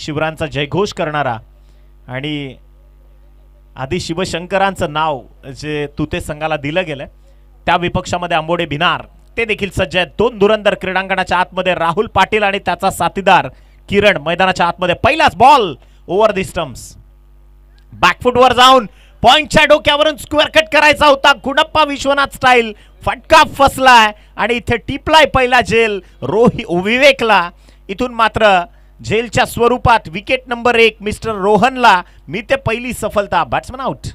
शिवरायांचा जयघोष करणारा आणि आदि शिवशंकरांचं नाव जे तुते संघाला दिलं गेलं त्या विपक्षामध्ये आंबोडे भिनार ते देखील सज्ज आहेत. दोन धुरंधर क्रीडांगणाच्या आतमध्ये राहुल पाटील आणि त्याचा साथीदार किरण मैदानाच्या आतमध्ये. पहिलाच बॉल ओव्हर दी स्टंप्स, बॅकफुटवर जाऊन पॉइंटच्या डोक्यावरून स्क्वेअर कट करायचा होता. गुणप्पा विश्वनाथ स्टाईल फटका फसलाय आणि इथे टिपलाय पहिला जेल विवेकला. इथून मात्र जेलच्या स्वरूपात विकेट नंबर 1 मिस्टर रोहनला मी ते पहिली सफलता. Batsman out.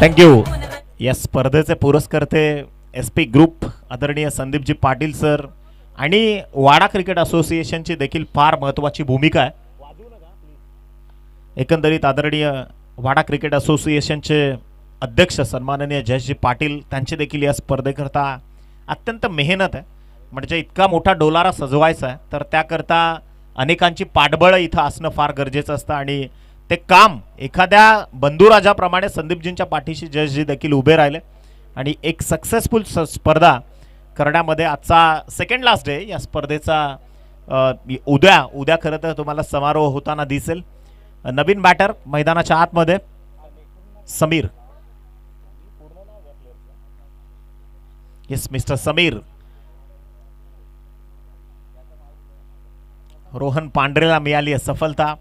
थँक्यू. या स्पर्धेचे पुरस्कर्ते SP ग्रुप आदरणीय संदीपजी पाटील सर आणि वाडा क्रिकेट असोसिएशनची देखील फार महत्त्वाची भूमिका आहे. एकंदरीत आदरणीय वाडा क्रिकेट असोसिएशनचे अध्यक्ष सन्माननीय जयश्री पाटील त्यांचे देखील या स्पर्धेकरता अत्यंत मेहनत आहे. म्हणजे इतका मोठा डोलारा सजवायचा आहे तर त्याकरता अनेकांची पाठबळ इथं असणं फार गरजेचं असतं आणि ते काम एखाद्या बंधुराजाप्रमाणे संदीपजींच्या पाठीशी जयश्री देखील उभे राहिले आणि एक सक्सेसफुल स्पर्धा करण्यामध्ये आजचा सेकंड लास्ट डे या स्पर्धेचा उद्या खरं तर तुम्हाला समारोह होताना दिसेल. नवीन बॅटर मैदानाच्या आतमध्ये समीर. Yes mister Sameer. रोहन पांढरेला मिळाली आहे सफलता.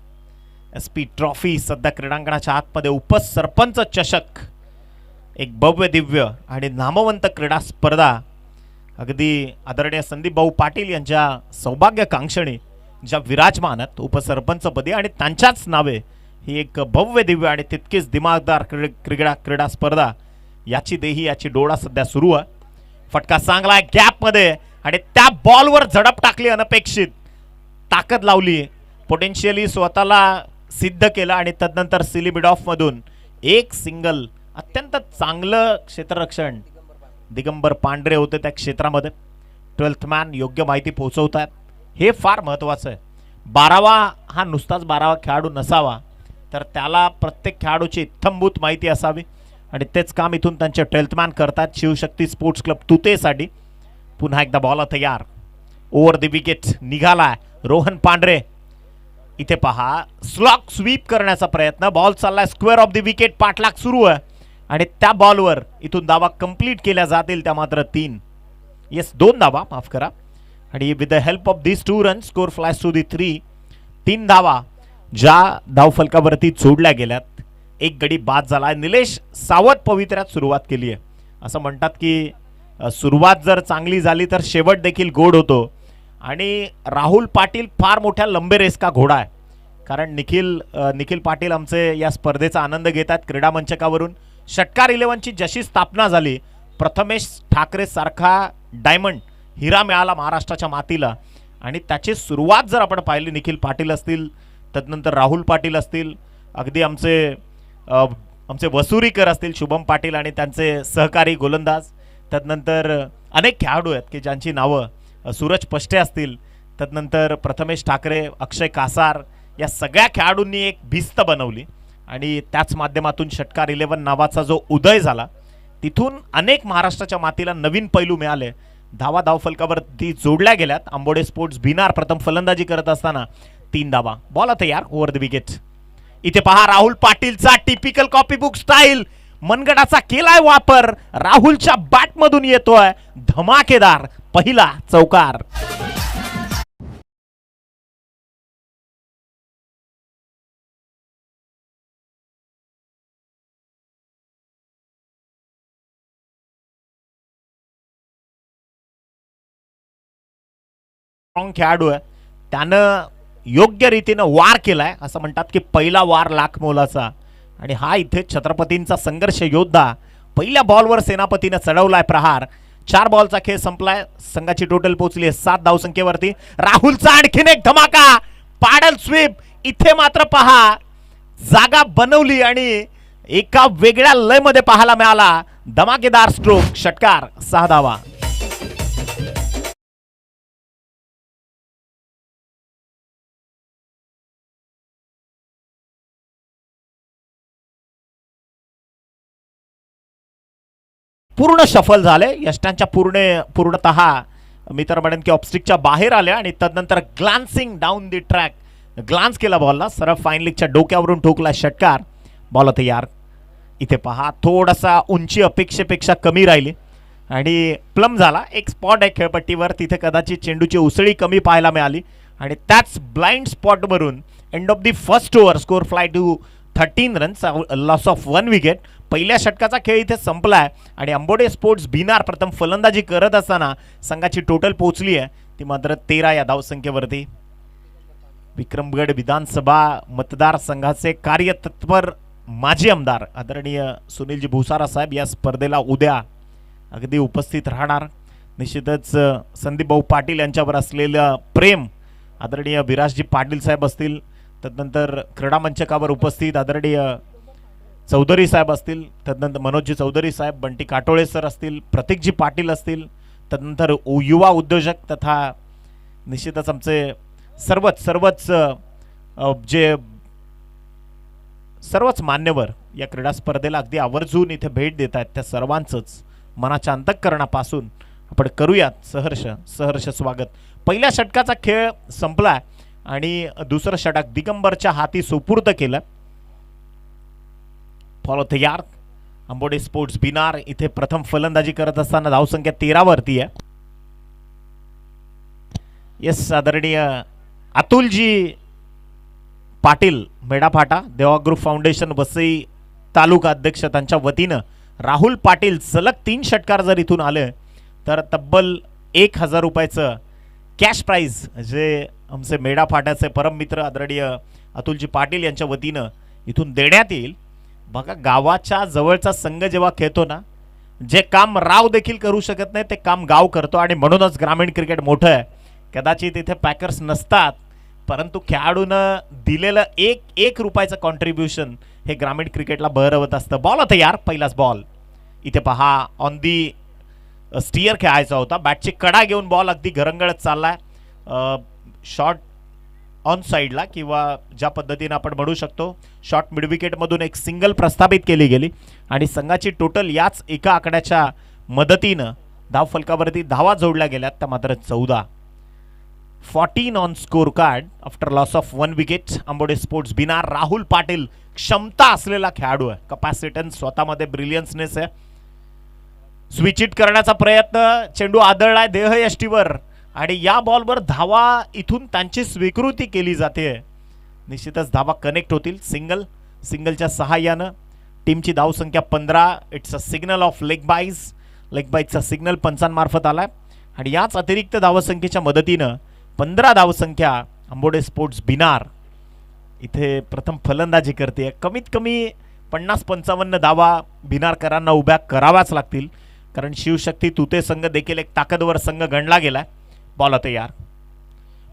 SP ट्रॉफी सध्या क्रीडांगणाच्या आतमध्ये. उपसरपंच चषक एक भव्य दिव्य आणि नामवंत क्रीडा स्पर्धा अगदी आदरणीय संदीप भाऊ पाटील यांच्या सौभाग्यकांक्षणी ज्या विराजमान आहेत उपसरपंचपदी आणि त्यांच्याच नावे ही एक भव्य दिव्य आणि तितकीच दिमागदार क्रीडा स्पर्धा याची देही याची डोळा सध्या सुरू आहे. फटका चांगला आहे गॅपमध्ये आणि त्या बॉलवर झडप टाकली. अनपेक्षित ताकद लावली. पोटेन्शियली स्वतःला सिद्ध केलं आणि तदनंतर सिली मिड ऑफ मधून एक सिंगल. अत्यंत चांगलं क्षेत्ररक्षण दिगंबर पांढरे होते त्या क्षेत्रामध्ये. 12th मॅन योग्य माहिती पोहोचवतात हे फार महत्त्वाचं आहे. 12वा हा नुसताच 12वा खेळाडू नसावा तर त्याला प्रत्येक खेळाडूची इत्थंभूत माहिती असावी आणि तेच काम इथून त्यांचे 12th मॅन करतात शिवशक्ती स्पोर्ट्स क्लब तुतेसाठी. पुन्हा एकदा बॉल तयार. ओव्हर द विकेट निघाला रोहन पांढरे. इथे पहा स्लॉक स्वीप करण्याचा प्रयत्न. बॉल चाललाय स्क्वेअर ऑफ द विकेट. पाठलाग सुरू आहे आणि त्या बॉलवर इथून धावा कंप्लीट केल्या जातील त्या मात्र 3. येस 2 धावा माफ करा आणि with the help of this 2 run score flies to the 3. 3 धावा ज्या धावफलकावरती जोडल्या गेल्यात. एक गडी बाद झाला. निलेश सावत पवित्र्यात सुरुवात केली आहे. असं म्हणतात की सुरुवात जर चांगली झाली तर शेवट देखील गोड होतो आणि राहुल पाटील फार मोठ्या लंबे रेस का घोडा आहे. कारण निखिल पाटील आमचे या स्पर्धेचा आनंद घेतात क्रीडा मंचकावरून. षटकार 11ची जशी स्थापना झाली प्रथमेश ठाकरे सारखा डायमंड हिरा मिळाला महाराष्ट्राच्या मातीला आणि त्याची सुरुवात जर आपण पाहिली निखिल पाटील असतील तदनंतर राहुल पाटील असतील अगदी आमचे वसुरीकर असतील शुभम पाटील आणि त्यांचे सहकारी गोलंदाज. तदनंतर अनेक खेळाडू आहेत की ज्यांची नावं सूरज पष्टे असतील. तदनंतर प्रथमेश ठाकरे अक्षय कासार या सगळ्या खेळाडूंनी एक भिस्त बनवली आणि त्याच माध्यमातून षटकार 11 नावाचा जो उदय झाला तिथून अनेक महाराष्ट्राच्या मातीला नवीन पैलू मिळाले. धावा धावफलकावरती जोडल्या गेल्यात. आंबोडे स्पोर्ट्स भिनार प्रथम फलंदाजी करत असताना 3 धावा. बॉल तयार ओव्हर द विकेट. इथे पहा राहुल पाटीलचा टिपिकल कॉपीबुक स्टाईल. मनगडाचा केलाय वापर. राहुलच्या बॅटमधून येतोय धमाकेदार पहिला चौकार. खेळाडू आहे त्यानं योग्य रीतीनं वार केलाय. असं म्हणतात की पहिला वार लाख मोलाचा आणि हा इथे छत्रपतींचा संघर्ष योद्धा. पहिल्या बॉलवर सेनापतीनं चढवलाय प्रहार. 4 बॉलचा खेळ संपलाय. संघाची टोटल पोहोचली 7 धावसंख्येवरती. राहुलचा आणखीन एक धमाका. पाडल स्वीप. इथे मात्र पहा जागा बनवली आणि एका वेगळ्या लय मध्ये पाहायला मिळाला. धमाकेदार स्ट्रोक. षटकार 6 धावा. पूर्ण शफल झाले, यष्टांच्या पूर्णतः मी तर म्हणेन की ऑफस्टिकच्या बाहेर आले आणि तदनंतर ग्लान्सिंग डाऊन दी ट्रॅक ग्लान्स केला बॉलला, सरळ फाईन लेगच्या डोक्यावरून ठोकला षटकार. बॉल तयार. इथे पहा थोडासा उंची अपेक्षेपेक्षा कमी राहिली आणि प्लम झाला. एक स्पॉट आहे खेळपट्टीवर, तिथे कदाचित चेंडूची उसळी कमी पाहायला मिळाली आणि त्याच ब्लाइंड स्पॉटवरून end of the first over score fly to 13 runs, loss of 1 wicket. पहिल्या षटकाचा खेळ इथे संपलाय आणि अंबोडे स्पोर्ट्स बिनार प्रथम फलंदाजी करत असताना संघाची टोटल पोहोचली आहे ती मात्र 13 या धावसंख्येवरती. विक्रमगड विधानसभा मतदारसंघाचे कार्यतत्पर माजी आमदार आदरणीय सुनीलजी भुसारा साहेब या स्पर्धेला उद्या अगदी उपस्थित राहणार. निश्चितच संदीप भाऊ पाटील यांच्यावर असलेलं प्रेम आदरणीय विराजजी पाटील साहेब असतील, तदनंतर क्रीडा मंचकावर उपस्थित आदरणीय चौधरी साहेब असतील, तदनंतर मनोजजी चौधरी साहेब, बंटी काटोळे सर असतील, प्रतीकजी पाटील असतील, तदनंतर युवा उद्योजक तथा निश्चितच आमचे सर्वच मान्यवर या क्रीडा स्पर्धेला अगदी आवर्जून इथे भेट देत आहेत. त्या सर्वांचंच मनाच्या अंतःकरणापासून आपण करूयात सहर्ष स्वागत. पहिल्या षटकाचा खेळ संपला आणि दुसरं षटक दिगंबरच्या हाती सुपूर्द केलं. फॉलो तयार. अंबोडे स्पोर्ट्स बिनार इथे प्रथम फलंदाजी करत असताना धावसंख्या 13 वरती आहे. येस, आदरणीय अतुलजी पाटील मेडाफाटा देवा ग्रुप फाउंडेशन वसई तालुका अध्यक्ष त्यांच्या वतीनं राहुल पाटील सलग 3 षटकार जर इथून आले तर तब्बल 1000 रुपयाचं कॅश प्राइज जे आमचे मेडाफाट्याचे परम मित्र आदरणीय अतुलजी पाटील यांच्या वतीनं इथून देण्यात येईल. बघा, गावाच्या जवळचा संघ जेव्हा खेळतो ना, जे काम राव देखील करू शकत नाही ते काम गाव करतो आणि म्हणूनच ग्रामीण क्रिकेट मोठं आहे. कदाचित इथे पॅकर्स नसतात परंतु खेळाडूनं दिलेलं एक रुपयाचं कॉन्ट्रीब्युशन हे ग्रामीण क्रिकेटला बहरवत असतं. बॉल तयार. पहिलाच बॉल इथे पहा ऑन दी स्टिअर खेळायचा होता. बॅटची कडा घेऊन बॉल अगदी घरंगळत चाललाय शॉर्ट ऑन साईडला, किंवा ज्या पद्धतीने आपण म्हणू शकतो शॉर्ट मिडविकेटमधून एक सिंगल प्रस्थापित केली गेली आणि संघाची टोटल याच एका आकड्याच्या मदतीनं धावफलकावरती धावा जोडल्या गेल्यात त्या मात्र 14. 14 on score card after loss of 1 wicket. Ambode sports बिनार. राहुल पाटील क्षमता असलेला खेळाडू आहे, कपॅसिटन्स स्वतःमध्ये ब्रिलियन्सनेस आहे. स्विच इट करण्याचा प्रयत्न, चेंडू आदळलाय देहयष्टीवर आणि या बॉलवर धावा इथून त्यांची स्वीकृती केली जाते. निश्चितच धावा कनेक्ट होतील. सिंगलच्या सहाय्यानं टीमची धावसंख्या 15. It's a signal of leg बाईजचा सिग्नल पंचांमार्फत आलाय आणि याच अतिरिक्त धावसंख्येच्या मदतीनं 15 धावसंख्या अंबोडे स्पोर्ट्स बिनार इथे प्रथम फलंदाजी करते. कमीत कमी 50-55 धावा बिनारकरांना उभ्या कराव्याच लागतील, कारण शिवशक्ती तुते संघ देखील एक ताकदवर संघ गणला गेलाय. बॉल तयार.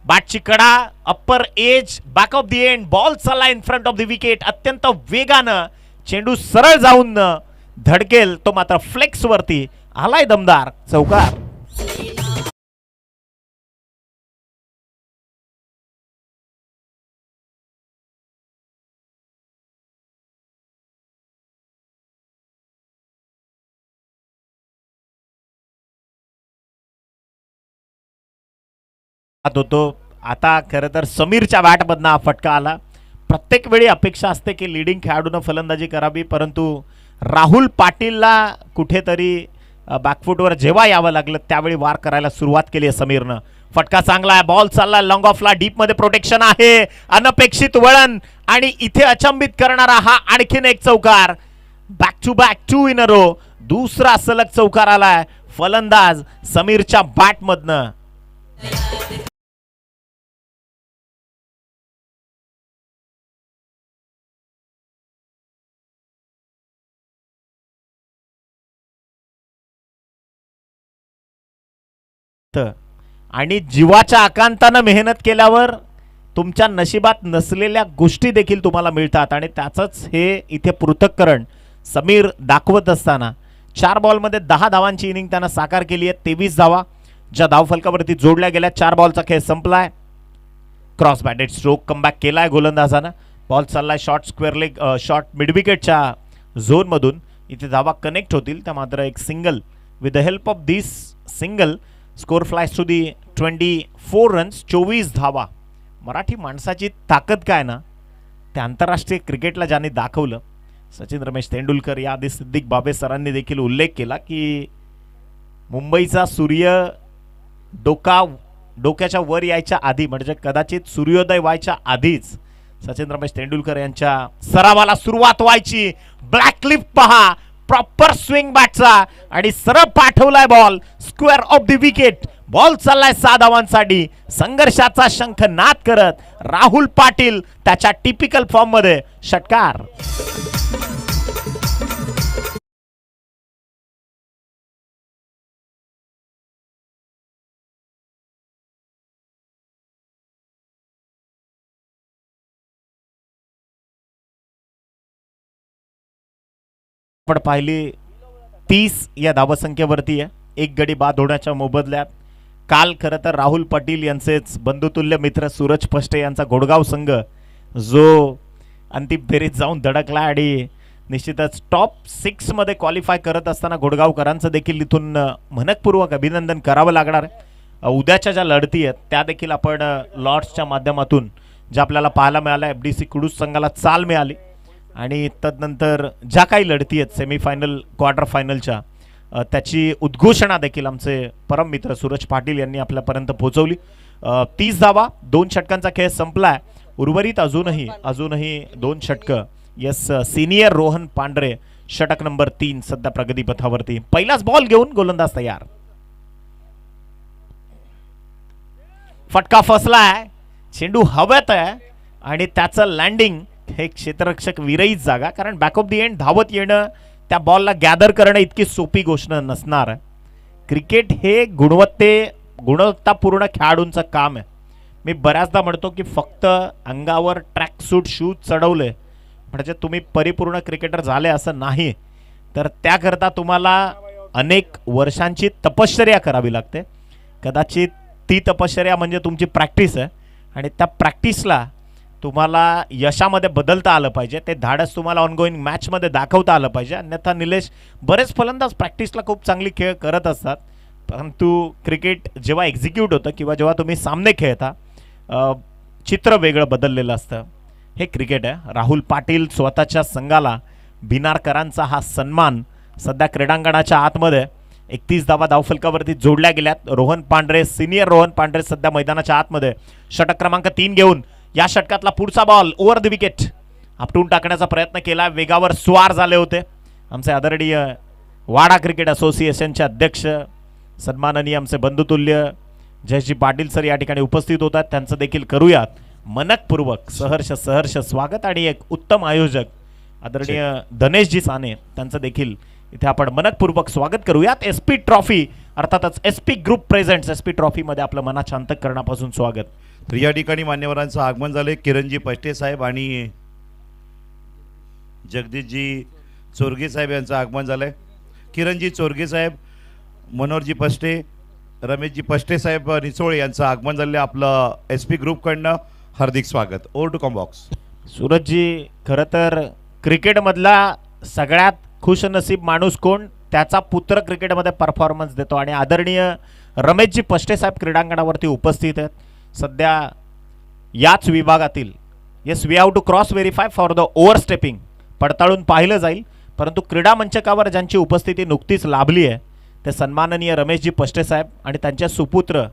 बॅटची कडा upper edge back of the end. Ball चालला in front of the wicket. अत्यंत वेगानं चेंडू सरळ जाऊन धडकेल तो मात्र फ्लेक्स वरती आलाय. दमदार चौकार. होतो आता खरं तर समीरच्या बॅटमधनं हा फटका आला. प्रत्येक वेळी अपेक्षा असते की लीडिंग खेळाडूनं फलंदाजी करावी, परंतु राहुल पाटीलला कुठेतरी बॅकफुटवर जेव्हा यावं लागलं त्यावेळी वार करायला सुरुवात केली आहे समीरनं. फटका चांगला आहे. बॉल चालला लॉंग ऑफला. डीप मध्ये प्रोटेक्शन आहे. अनपेक्षित वळण आणि इथे अचंबित करणारा हा आणखीन एक चौकार. Back to back 2 in a row. दुसरा सलग चौकार आलाय फलंदाज समीरच्या बॅटमधनं. आणि जीवाच्या आकांतानं मेहनत केल्यावर तुमच्या नशिबात नसलेल्या गोष्टी देखील तुम्हाला मिळतात आणि त्याचंच हे इथे पृथक्करण समीर दाखवत असताना 4 बॉलमध्ये 10 धावांची इनिंग त्यानं साकार केली आहे. 23 धावा ज्या धावफलकावरती जोडल्या गेल्या. 4 बॉलचा खेळ संपलाय. क्रॉस बॅटेड स्ट्रोक कमबॅक केलाय गोलंदाजानं. बॉल चाललाय शॉर्ट स्क्वेअर लेग शॉर्ट मिडविकेटच्या झोनमधून. इथे धावा कनेक्ट होतील त्या मात्र एक single with the help of this single score flies to the 24 runs 24 धावा. मराठी माणसाची ताकद काय ना ते आंतरराष्ट्रीय क्रिकेटला ज्यांनी दाखवलं. सचिन रमेश तेंडुलकर या आधी सिद्दीक बाबे सरांनी देखील उल्लेख केला की मुंबईचा सूर्य डोक्याच्या वर यायच्या आधी म्हणजे कदाचित सूर्योदय व्हायच्या आधीच सचिन रमेश तेंडुलकर यांच्या सरावाला सुरुवात व्हायची. ब्लॅक क्लिप पहा प्रॉपर स्विंग बॅटचा आणि सरळ पाठवलाय ball square of the wicket. Ball चाललाय 6 धावांसाठी. संघर्षाचा शंख नाद करत राहुल पाटील त्याच्या टिपिकल फॉर्म मध्ये षटकार. आपण पाहिली 30 या धावसंख्येवरती आहे. एक गडी बाद होण्याच्या मोबदल्यात काल खरं तर राहुल पाटील यांचेच बंधुतुल्य मित्र सूरज पष्टे यांचा घोडगाव संघ जो अंतिम फेरीत जाऊन धडकला आणि निश्चितच टॉप 6 मध्ये क्वालिफाय करत असताना घोडगावकरांचं देखील इथून मनपूर्वक अभिनंदन करावं लागणार आहे. उद्याच्या ज्या लढती आहेत त्या देखील आपण लॉर्ड्सच्या माध्यमातून ज्या आपल्याला पाहायला मिळाल्या. FDC कुडूस संघाला चाल मिळाली आणि तदनंतर ज्या काही लढती आहेत सेमीफायनल क्वार्टर फायनलच्या त्याची उद्घोषणा देखील आमचे परम मित्र सूरज पाटील यांनी आपल्यापर्यंत पोहोचवली. 30 धावा 2 षटकांचा खेळ संपलाय. उर्वरित अजूनही 2 षटकं. यस सिनियर रोहन पांढरे षटक नंबर 3 सध्या प्रगतीपथावरती. पहिलाच बॉल घेऊन गोलंदाज तयार. फटका फसलाय. चेंडू हवेत आहे आणि त्याचं लँडिंग हे क्षेत्ररक्षक विरहित जागा कारण बॅक ऑफ द एंड धावत येणं त्या बॉलला गॅदर करणं इतकी सोपी गोष्ट नसणार. क्रिकेट हे गुणवत्तापूर्ण खेळाडूंचं काम आहे. मी बऱ्याचदा म्हणतो की फक्त अंगावर ट्रॅक सूट शूज चढवले म्हणजे तुम्ही परिपूर्ण क्रिकेटर झाले असं नाही. तर त्याकरता तुम्हाला अनेक वर्षांची तपश्चर्या करावी लागते. कदाचित ती तपश्चर्या म्हणजे तुमची प्रॅक्टिस आहे आणि त्या प्रॅक्टिसला तुम्हाला यशामध्ये बदलता आलं पाहिजे. ते धाडस तुम्हाला ऑनगोईंग मॅचमध्ये दाखवता आलं पाहिजे. अन्यथा निलेश बरेच फलंदाज प्रॅक्टिसला खूप चांगली खेळ करत असतात परंतु क्रिकेट जेव्हा एक्झिक्यूट होतं किंवा जेव्हा तुम्ही सामने खेळता चित्र वेगळं बदललेलं असतं. हे क्रिकेट आहे. राहुल पाटील स्वतःच्या संघाला भिनारकरांचा हा सन्मान सध्या क्रीडांगणाच्या आतमध्ये 31 धावा धावफलकावरती जोडल्या गेल्यात. रोहन पांढरे सिनियर रोहन पांढरे सध्या मैदानाच्या आतमध्ये षटक क्रमांक 3 घेऊन या षटकातला पुढचा बॉल ओव्हर द विकेट आपटून टाकण्याचा प्रयत्न केला. वेगावर स्वार झाले होते आमचे आदरणीय वाडा क्रिकेट असोसिएशनचे अध्यक्ष सन्माननीय आमचे बंधुतुल्य जयजी पाटील सर या ठिकाणी उपस्थित होतात. त्यांचं देखील करूयात मनपूर्वक सहर्ष स्वागत. आणि एक उत्तम आयोजक आदरणीय धनेशजी साने त्यांचं देखील इथे आपण मनपूर्वक स्वागत करूयात. SP ट्रॉफी अर्थातच SP group presents SP trophy मध्ये आपलं मनाच्या अंतःकरणापासून स्वागत. तर या ठिकाणी मान्यवरांचं आगमन झाले. किरणजी पष्टे साहेब आणि जगदीशजी चोरगे साहेब यांचं आगमन झालंय. किरणजी चोरगे साहेब, मनोहरजी पष्टे, रमेशजी पष्टे साहेब निचोळे यांचं आगमन झाले. आपलं SP ग्रुपकडनं हार्दिक स्वागत. Over to combox. सूरजजी खरं तर क्रिकेटमधला सगळ्यात खुशनसीब माणूस कोण त्याचा पुत्र क्रिकेटमध्ये परफॉर्मन्स देतो आणि आदरणीय रमेशजी पष्टे साहेब क्रीडांगणावरती उपस्थित आहेत सध्या याच विभागातील. Yes we have to cross verify for the overstepping पडताळून पाहिलं जाईल परंतु क्रीडा मंचकावर ज्यांची उपस्थिती नुकतीच लाभली आहे ते सन्माननीय रमेशजी पष्टे साहेब आणि त्यांचे सुपुत्र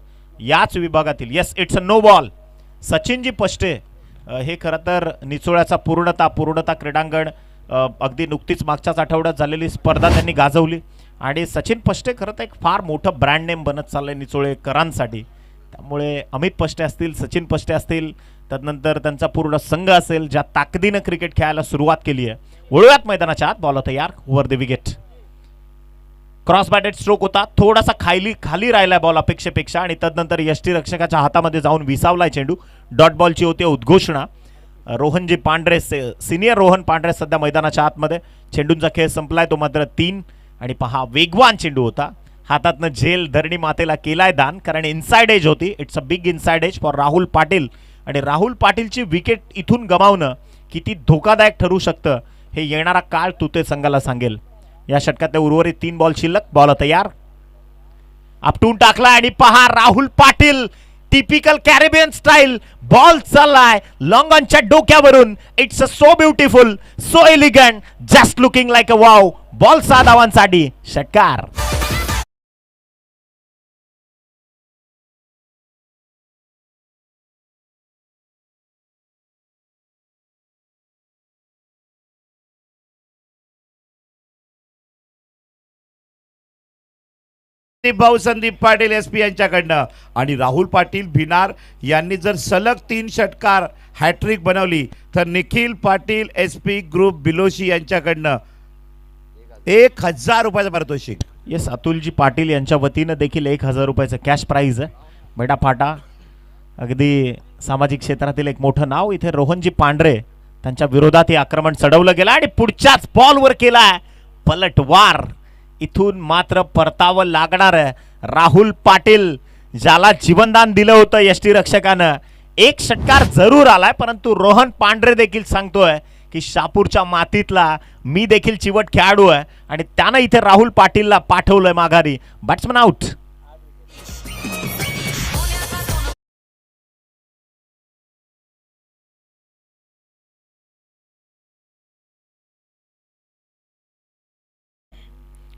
याच विभागातील. Yes it's a no ball. Sachinji Pashte हे खरं तर निचोळ्याचा पूर्णता क्रीडांगण अगदी नुकतीच मागच्याच आठवड्यात झालेली स्पर्धा त्यांनी गाजवली आणि सचिन पष्टे खरं तर एक फार मोठं ब्रँड नेम बनत चाललंय निचोळेकरांसाठी. त्यामुळे अमित पष्टे असतील सचिन पष्टे असतील तदनंतर त्यांचा पूर्ण संघ असेल ज्या ताकदीनं क्रिकेट खेळायला सुरुवात केली आहे. वळूयात मैदानाच्या आत. बॉल तयार over the wicket. Cross batted stroke होता थोडासा खाली राहिलाय बॉल अपेक्षेपेक्षा आणि तदनंतर यष्टीरक्षकाच्या हातामध्ये जाऊन विसावलाय चेंडू. डॉट बॉलची होती उद्घोषणा. रोहनजी पांढरे सिनियर रोहन पांढरे सध्या मैदानाच्या आतमध्ये. चेंडूंचा खेळ संपलाय तो मात्र 3 आणि पहा वेगवान चेंडू होता. हातातनं झेल धरणी मातेला केलाय दान कारण इनसाइड एज होती. It's a big inside edge for Rahul Patil आणि राहुल पाटीलची विकेट इथून गमावणं किती धोकादायक ठरू शकतं हे येणारा काळ तुते संघाला सांगेल. या षटकातले उर्वरित 3 बॉल शिल्लक. बॉल तयार, आपटून टाकला आणि पहा Rahul Patil typical Caribbean style ball चाललाय लॉंगॉनच्या डोक्यावरून. It's so beautiful, so elegant, just looking like a wow. Ball 6 धावांसाठी, षटकार. संदीप पाटील एसपी यांच्याकडनं. आणि राहुल पाटील भिनार यांनी जर सलग 3 षटकार हॅट्रिक बनवली तर निखिल पाटील एसपी ग्रुप बिलोशी यांच्याकडनं 1000 रुपयाचं पारितोषिक. येस, अतुलजी पाटील यांच्या वतीनं देखील 1000 रुपयाचं कॅश प्राइज आहे. बेटा फाटा अगदी सामाजिक क्षेत्रातील एक मोठं नाव. इथे रोहनजी पांढरे त्यांच्या विरोधात हे आक्रमण चढवलं गेलं आणि पुढच्याच बॉलवर केलाय पलटवार. इथून मात्र परतावं लागणार आहे. राहुल पाटील ज्याला जीवनदान दिलं होतं यष्टी रक्षकानं, एक षटकार जरूर आलाय, परंतु रोहन पांढरे देखील सांगतोय की शापूरच्या मातीतला मी देखील चिवट खेळाडू आहे आणि त्यानं इथे राहुल पाटीलला पाठवलंय माघारी. Batsman out.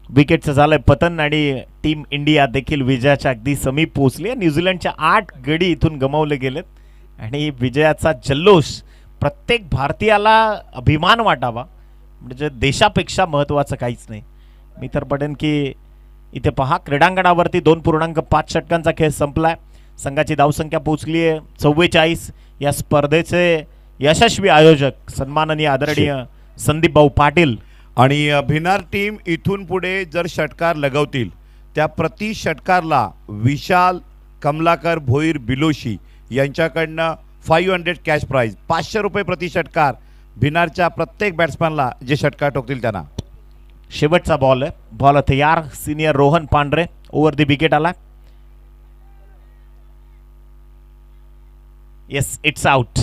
विकेटचं झालंय पतन आणि टीम इंडिया देखील विजयाच्या अगदी समीप पोहोचली. न्यूझीलंडच्या 8 गडी इथून गमावले गेलेत आणि विजयाचा जल्लोष प्रत्येक भारतीयाला अभिमान वाटावा, म्हणजे देशापेक्षा महत्त्वाचं काहीच नाही. मी तर पडेन की इथे पहा क्रीडांगणावरती 2.5 षटकांचा खेळ संपलाय. संघाची धावसंख्या पोहोचली आहे 44. या स्पर्धेचे यशस्वी आयोजक सन्माननीय आदरणीय संदीप भाऊ पाटील. आणि भिनार टीम इथून पुढे जर षटकार लगवतील त्या प्रति षटकारला विशाल कमलाकर भोईर बिलोशी यांच्याकडनं 500 कॅश प्राइज, 500 रुपये प्रति षटकार भिनारच्या प्रत्येक बॅट्समॅनला जे षटकार टोकतील त्यांना. शेवटचा बॉल आहे. बॉल तयार. Senior Rohan Pandhare over the wicket आला. Yes, it's out.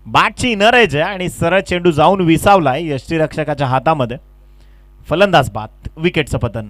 बॅटची इनर एज आहे आणि सरळ चेंडू जाऊन विसावलाय यष्टीरक्षकाच्या हातामध्ये. फलंदाज बाद. विकेटचं पतन.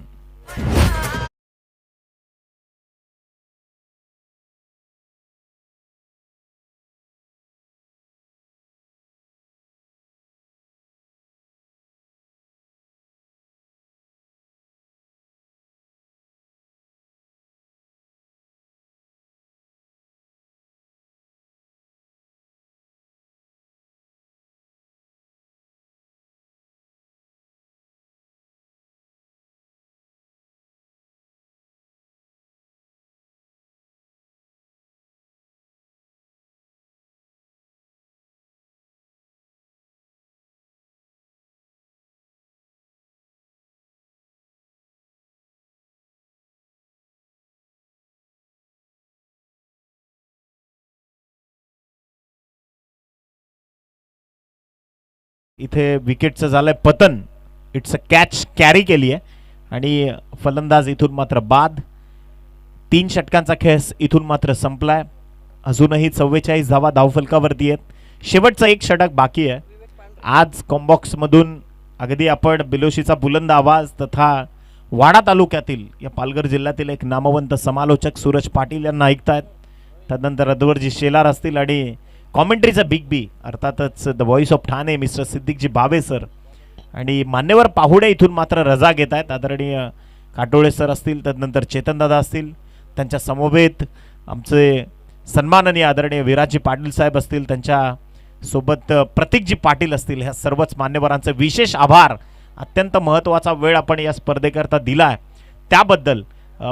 इथे विकेटचं झालंय पतन. इट्स अ कॅच कॅरी केली आहे आणि फलंदाज इथून मात्र बाद. 3 षटकांचा खेळ इथून मात्र संपलाय. अजूनही 44 धावा धावफलकावरती आहेत. शेवटचं एक षटक बाकी आहे. आज कॉम्बॉक्स मधून अगदी आपण बिलोशीचा बुलंद आवाज तथा वाडा तालुक्यातील या पालघर जिल्ह्यातील एक नामवंत समालोचक सूरज पाटील यांना ऐकतायत. त्यानंतर अद्वरजी शेलार असतील आणि कॉमेंट्रीचा बिग बी अर्थातच the voice of Thane mister Siddiqueji Babe sir आणि मान्यवर पाहुणे इथून मात्र रजा घेत आहेत. आदरणीय काटोळे सर असतील, त्यानंतर चेतनदादा असतील, त्यांच्या समवेत आमचे सन्माननीय आदरणीय विराजजी पाटील साहेब असतील, त्यांच्या सोबत प्रतीकजी पाटील असतील. ह्या सर्वच मान्यवरांचे विशेष आभार. अत्यंत महत्त्वाचा वेळ आपण या स्पर्धेकरता दिला आहे त्याबद्दल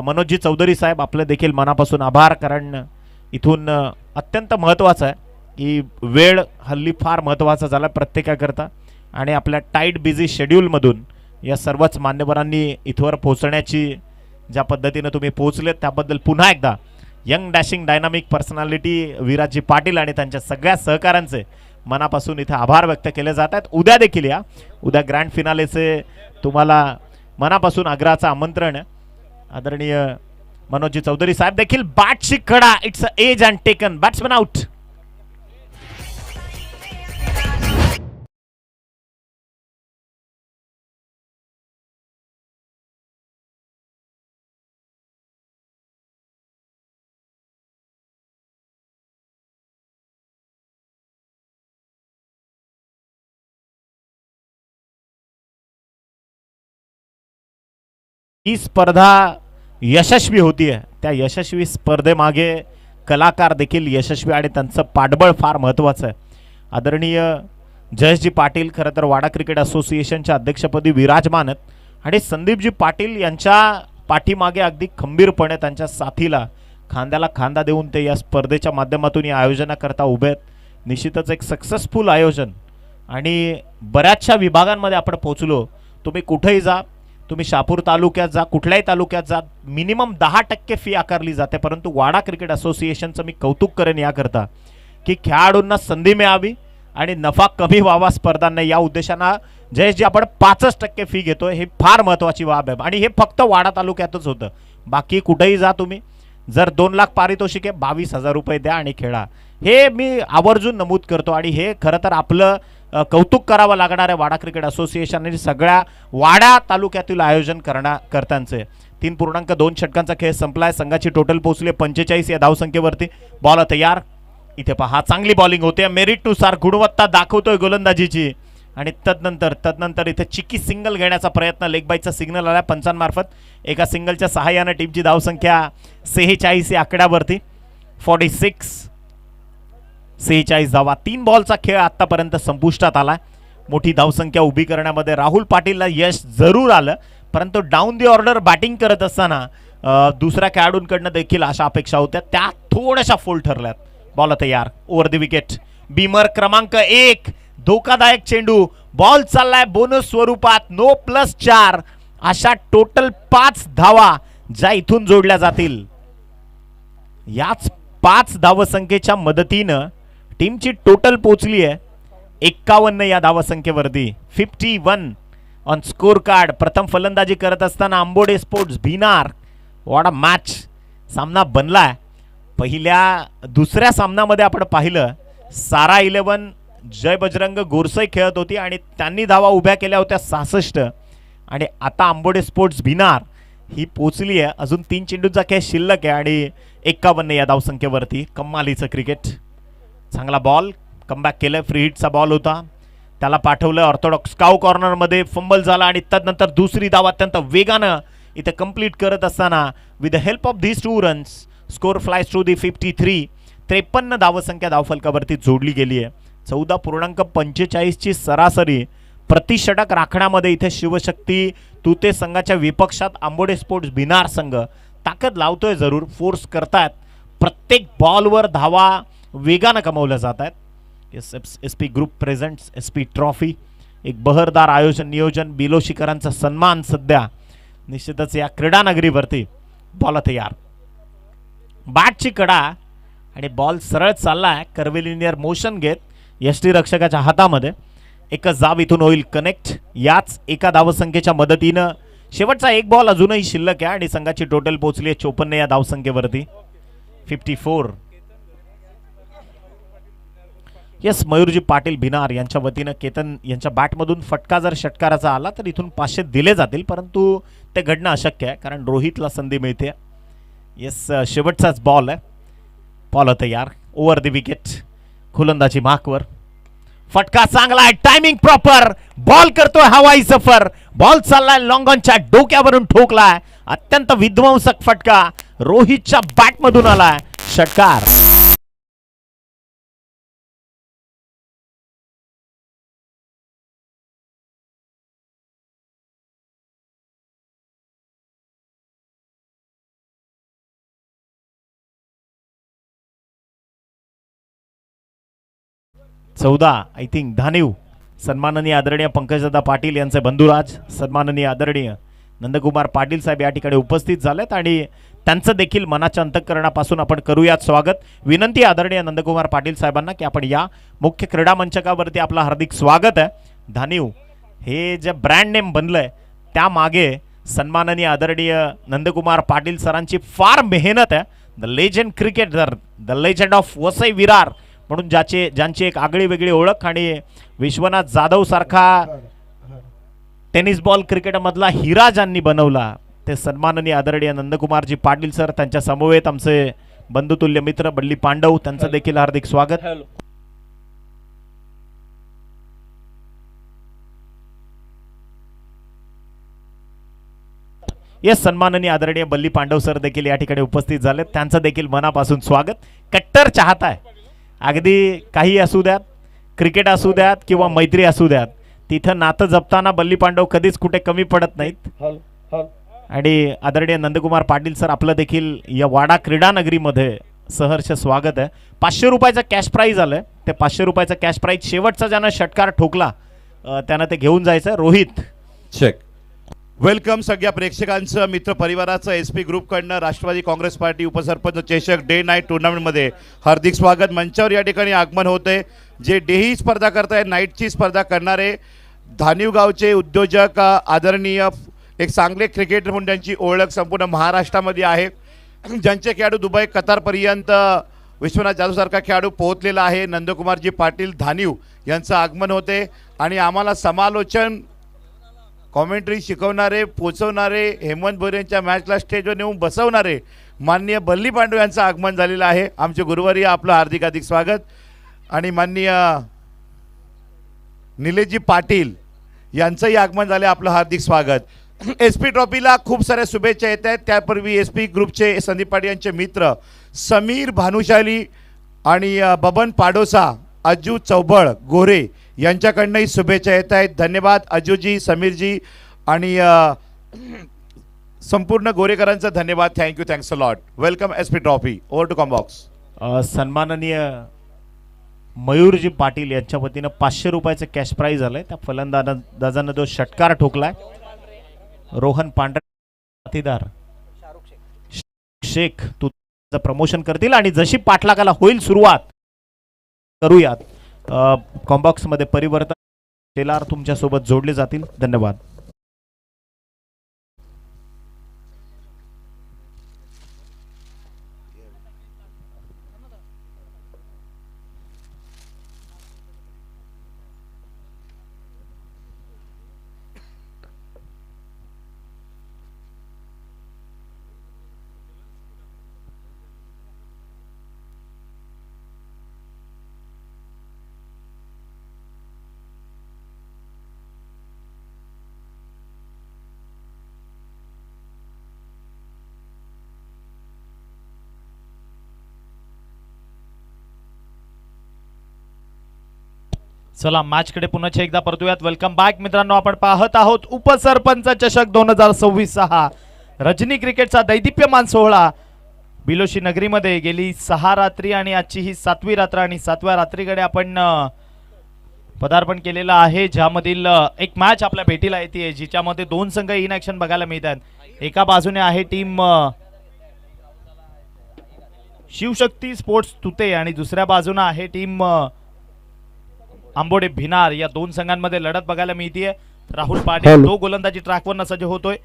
मनोजजी चौधरी साहेब आपले देखील मनापासून आभार. कारण इथून अत्यंत महत्त्वाचं आहे की वेळ हल्ली फार महत्त्वाचा झाला प्रत्येकाकरता आणि आपल्या टाईट बिझी शेड्यूलमधून या सर्वच मान्यवरांनी इथवर पोहोचण्याची ज्या पद्धतीनं तुम्ही पोहोचलेत त्याबद्दल पुन्हा एकदा young dashing dynamic personality Virajji Patil आणि त्यांच्या सगळ्या सहकाऱ्यांचे मनापासून इथे आभार व्यक्त केले जात आहेत. उद्या देखील या. उद्या ग्रँड फिनालेचे तुम्हाला मनापासून आग्रहाचं आमंत्रण आहे. आदरणीय मनोजजी चौधरी साहेब देखील बॅटची कडा. It's a edge and taken. Batsman out. ही स्पर्धा यशस्वी होतीये, त्या यशस्वी स्पर्धेमागे कलाकार देखील यशस्वी आणि त्यांचं पाठबळ फार महत्त्वाचं आहे. आदरणीय जयेशजी पाटील खरं तर वाडा क्रिकेट असोसिएशनच्या अध्यक्षपदी विराजमान आहेत आणि संदीपजी पाटील यांच्या पाठीमागे अगदी खंबीरपणे त्यांच्या साथीला खांद्याला खांदा देऊन ते या स्पर्धेच्या माध्यमातून या आयोजनाकरता उभे आहेत. निश्चितच एक सक्सेसफुल आयोजन आणि बऱ्याचशा विभागांमध्ये आपण पोहोचलो. तुम्ही कुठेही जा, तुम्ही शहापूर तालुक्यात जा, कुठल्याही तालुक्यात जा, मिनिमम 10% फी आकारली जाते. परंतु वाडा क्रिकेट असोसिएशनचं मी कौतुक करेन याकरता की खेळाडूंना संधी मिळावी आणि नफा कमी व्हावा स्पर्धांना, या उद्देशानं जयेशजी आपण 5% फी घेतोय, हे फार महत्त्वाची बाब आहे. आणि हे फक्त वाडा तालुक्यातच होतं. बाकी कुठेही जा तुम्ही, जर 2 लाख पारितोषिक आहे 22,000 रुपये द्या आणि खेळा. हे मी आवर्जून नमूद करतो आणि हे खरं तर आपलं कौतुक करावं लागणार आहे वाडा क्रिकेट असोसिएशन आणि सगळ्या वाडा तालुक्यातील आयोजन करण्याकर्त्यांचे. 3.2 षटकांचा खेळ संपलाय. संघाची टोटल पोहोचली 45 या धावसंख्येवरती. बॉल तयार. इथे पहा चांगली बॉलिंग होते, मेरिट नुसार गुणवत्ता दाखवतोय गोलंदाजीची. आणि तदनंतर इथे चिकी सिंगल घेण्याचा प्रयत्न, लेग बाईचा सिग्नल आला पंचांमार्फत. एका सिंगलच्या सहाय्याने टीमची धावसंख्या 46 या आकड्यावरती. 46 धावा. 3 बॉलचा खेळ आतापर्यंत संपुष्टात आला. मोठी धावसंख्या उभी करण्यामध्ये राहुल पाटीलला यश जरूर आलं, परंतु डाऊन दी ऑर्डर बॅटिंग करत असताना दुसऱ्या खेळाडूंकडनं देखील अशा अपेक्षा होत्या, त्या थोड्याशा फोल ठरल्यात. बॉल तयार. Over the wicket. बीमर क्रमांक 1, धोकादायक चेंडू. बॉल चाललाय बोनस स्वरूपात. नो +4 अशा टोटल 5 धावा ज्या इथून जोडल्या जातील. याच 5 धावसंख्येच्या मदतीनं टीमची टोटल पोहोचली आहे 51 या धावसंख्येवरती. 51 ऑन स्कोर कार्ड. प्रथम फलंदाजी करत असताना Ambode sports Bhinar. What a match सामना बनलाय. दुसऱ्या सामन्यामध्ये आपण पाहिलं सारा 11 जय बजरंग गोरसई खेळत होती आणि त्यांनी धावा उभ्या केल्या होत्या 66. आणि आता आंबोडे स्पोर्ट्स भिनार ही पोचली आहे. अजून 3 चेंडूचा खेळ शिल्लक आहे आणि 51 या धावसंख्येवरती. कमालीचं क्रिकेट. चांगला बॉल कमबॅक केलं. फ्री हिटचा बॉल होता, त्याला पाठवलं ऑर्थोडॉक्स काऊ कॉर्नरमध्ये. फंबल झाला आणि तदनंतर दुसरी धाव अत्यंत वेगानं इथे कंप्लीट करत असताना with the help of this 2 runs score flies to the 53. 53 धावसंख्या धावफलकावरती जोडली गेली आहे. 14.45 ची सरासरी प्रतिषटक राखण्यामध्ये इथे शिवशक्ती तुते संघाच्या विपक्षात आंबोडे स्पोर्ट्स भिनार संघ ताकद लावतोय, जरूर फोर्स करतायत. प्रत्येक बॉलवर धावा वेगानं कमवल्या जात आहेत. SP group presents SP trophy. एक बहरदार आयोजन नियोजन, बिलोशीकरांचा सन्मान सध्या निश्चितच या क्रीडा नगरीवरती. बॉल तयार. बॅटची कडा आणि बॉल सरळ चाललाय कर्विलिनियर मोशन घेत यष्टी रक्षकाच्या हातामध्ये. एकच जाब इथून होईल कनेक्ट. याच एका धावसंख्येच्या मदतीनं शेवटचा एक बॉल अजूनही शिल्लक आहे आणि संघाची टोटल पोहोचली आहे 54 या धावसंख्येवरती. 54. येस, मयूरजी पाटील भिनार यांच्या वतीनं केतन यांच्या बॅटमधून फटका जर षटकाराचा आला तर इथून 500 दिले जातील, परंतु ते घडणं अशक्य आहे कारण रोहितला संधी मिळते. येस, शेवटचाच बॉल आहे. बॉल तयार. Over the wicket. गोलंदाजी मार्कवर. फटका चांगला आहे, टायमिंग प्रॉपर. बॉल करतोय हवाई सफर. बॉल चाललाय लॉंग ऑनच्या डोक्यावरून ठोकलाय. अत्यंत विध्वंसक फटका रोहितच्या बॅटमधून आलाय. षटकार. आय थिंक धानीव. सन्माननीय आदरणीय पंकजदादा पाटील यांचे बंधुराज, सन्माननीय आदरणीय नंदकुमार पाटील साहेब या ठिकाणी उपस्थित झालेत आणि त्यांचं देखील मनाच्या अंतःकरणापासून आपण करूयात स्वागत. विनंती आदरणीय नंदकुमार पाटील साहेबांना की आपण या मुख्य क्रीडा मंचकावरती आपलं हार्दिक स्वागत आहे. धानीव हे जे ब्रँड नेम बनलंय त्यामागे सन्माननीय आदरणीय नंदकुमार पाटील सरांची फार मेहनत आहे. The legend cricketer, the legend of Vasai Virar म्हणून ज्यांची एक आगळी वेगळी ओळख आणि विश्वनाथ जाधव सारखा टेनिस बॉल क्रिकेटमधला हिरा ज्यांनी बनवला ते सन्माननीय आदरणीय नंदकुमारजी पाटील सर. त्यांच्या समवेत आमचे बंधुतुल्य मित्र बल्ली पांडव, त्यांचं देखील हार्दिक स्वागत. येस, सन्माननीय आदरणीय बल्ली पांडव सर देखील या ठिकाणी उपस्थित झाले. त्यांचं देखील मनापासून स्वागत. कट्टर चाहता आहे, अगदी काही असू द्यात, क्रिकेट असू द्यात किंवा मैत्री असू द्यात, तिथं नातं जपताना बल्ली पांडव कधीच कुठे कमी पडत नाहीत. आणि आदरणीय नंदकुमार पाटील सर आपलं देखील या वाडा क्रीडा नगरीमध्ये सहर्ष स्वागत आहे. 500 रुपयाचं कॅश प्राईज आलंय. ते 500 रुपयाचं कॅश प्राईज शेवटचा ज्यानं षटकार ठोकला त्यानं ते घेऊन जायचं. रोहित चेक. वेलकम सगळ्या प्रेक्षकांचं, मित्र परिवाराचं SP ग्रुपकडनं राष्ट्रवादी काँग्रेस पार्टी उपसरपंच चषक डे नाईट टुर्नामेंटमध्ये हार्दिक स्वागत. मंचावर या ठिकाणी आगमन होते. जे डेही स्पर्धा करताय, नाईटची स्पर्धा करणारे धानिव गावचे उद्योजक, आदरणीय एक चांगले क्रिकेटर म्हणून त्यांची ओळख संपूर्ण महाराष्ट्रामध्ये आहे. ज्यांचे खेळाडू दुबई कतारपर्यंत विश्वनाथ जाधवसारखा खेळाडू पोहोचलेला आहे. नंदकुमारजी पाटील धानिव यांचं आगमन होते. आणि आम्हाला समालोचन कॉमेंट्री शिकवणारे, पोचवणारे, हेमंत भोरे यांच्या मॅचला स्टेजवर नेऊन बसवणारे माननीय बल्ली पांडव यांचं आगमन झालेलं आहे. आमचे गुरुवारी आपलं हार्दिक हार्दिक स्वागत. आणि माननीय निलेशजी पाटील यांचंही आगमन झाले, आपलं हार्दिक स्वागत. SP ट्रॉफीला खूप साऱ्या शुभेच्छा येत आहेत. त्यापूर्वी SP ग्रुपचे संदीप पाटील यांचे मित्र समीर भानुशाली आणि बबन पाडोसा, अज्जू चौबळ गोरे यांच्याकडनंही शुभेच्छा येत आहेत. धन्यवाद अज्जूजी, समीरजी आणि संपूर्ण गोरेकरांचं धन्यवाद. Thank you, thanks a lot. Welcome SP trophy. Over to combox. सन्माननीय मयूरजी पाटील यांच्या वतीनं 500 रुपयाचं कॅश प्राईज आलंय. त्या फलंदाजानं जो षटकार ठोकलाय, रोहन पांढरे साथीदार शेख तू प्रमोशन करतील. आणि जशी पाठलागाला होईल सुरुवात करूयात. कॉम्बॉक्स मध्ये परिवर्तन टेलार तुमच्या सोबत जोडले जातील. धन्यवाद. चला मॅचकडे पुन्हा एकदा परतूयात. वेलकम बॅक मित्रांनो. आपण पाहत आहोत उपसरपंच चषक 2026 रजनी क्रिकेटचा दैदिप्यमान सोहळा बिलोशी नगरीमध्ये. गेली 6 रात्री आणि आजची ही 7वी रात्र आणि 7व्या रात्रीकडे आपण पदार्पण केलेलं आहे, ज्यामधील एक मॅच आपल्या भेटीला येते, जिच्यामध्ये 2 संघ इन ऍक्शन बघायला मिळतात. एका बाजूने आहे टीम शिवशक्ती स्पोर्ट्स तुते आणि दुसऱ्या बाजूने आहे टीम आंबोडे भिनार. या 2 संघांमध्ये लढत बघायला मिळतीये. राहुल पाटील तो गोलंदाजी ट्रॅकवर सज्ज होतोय.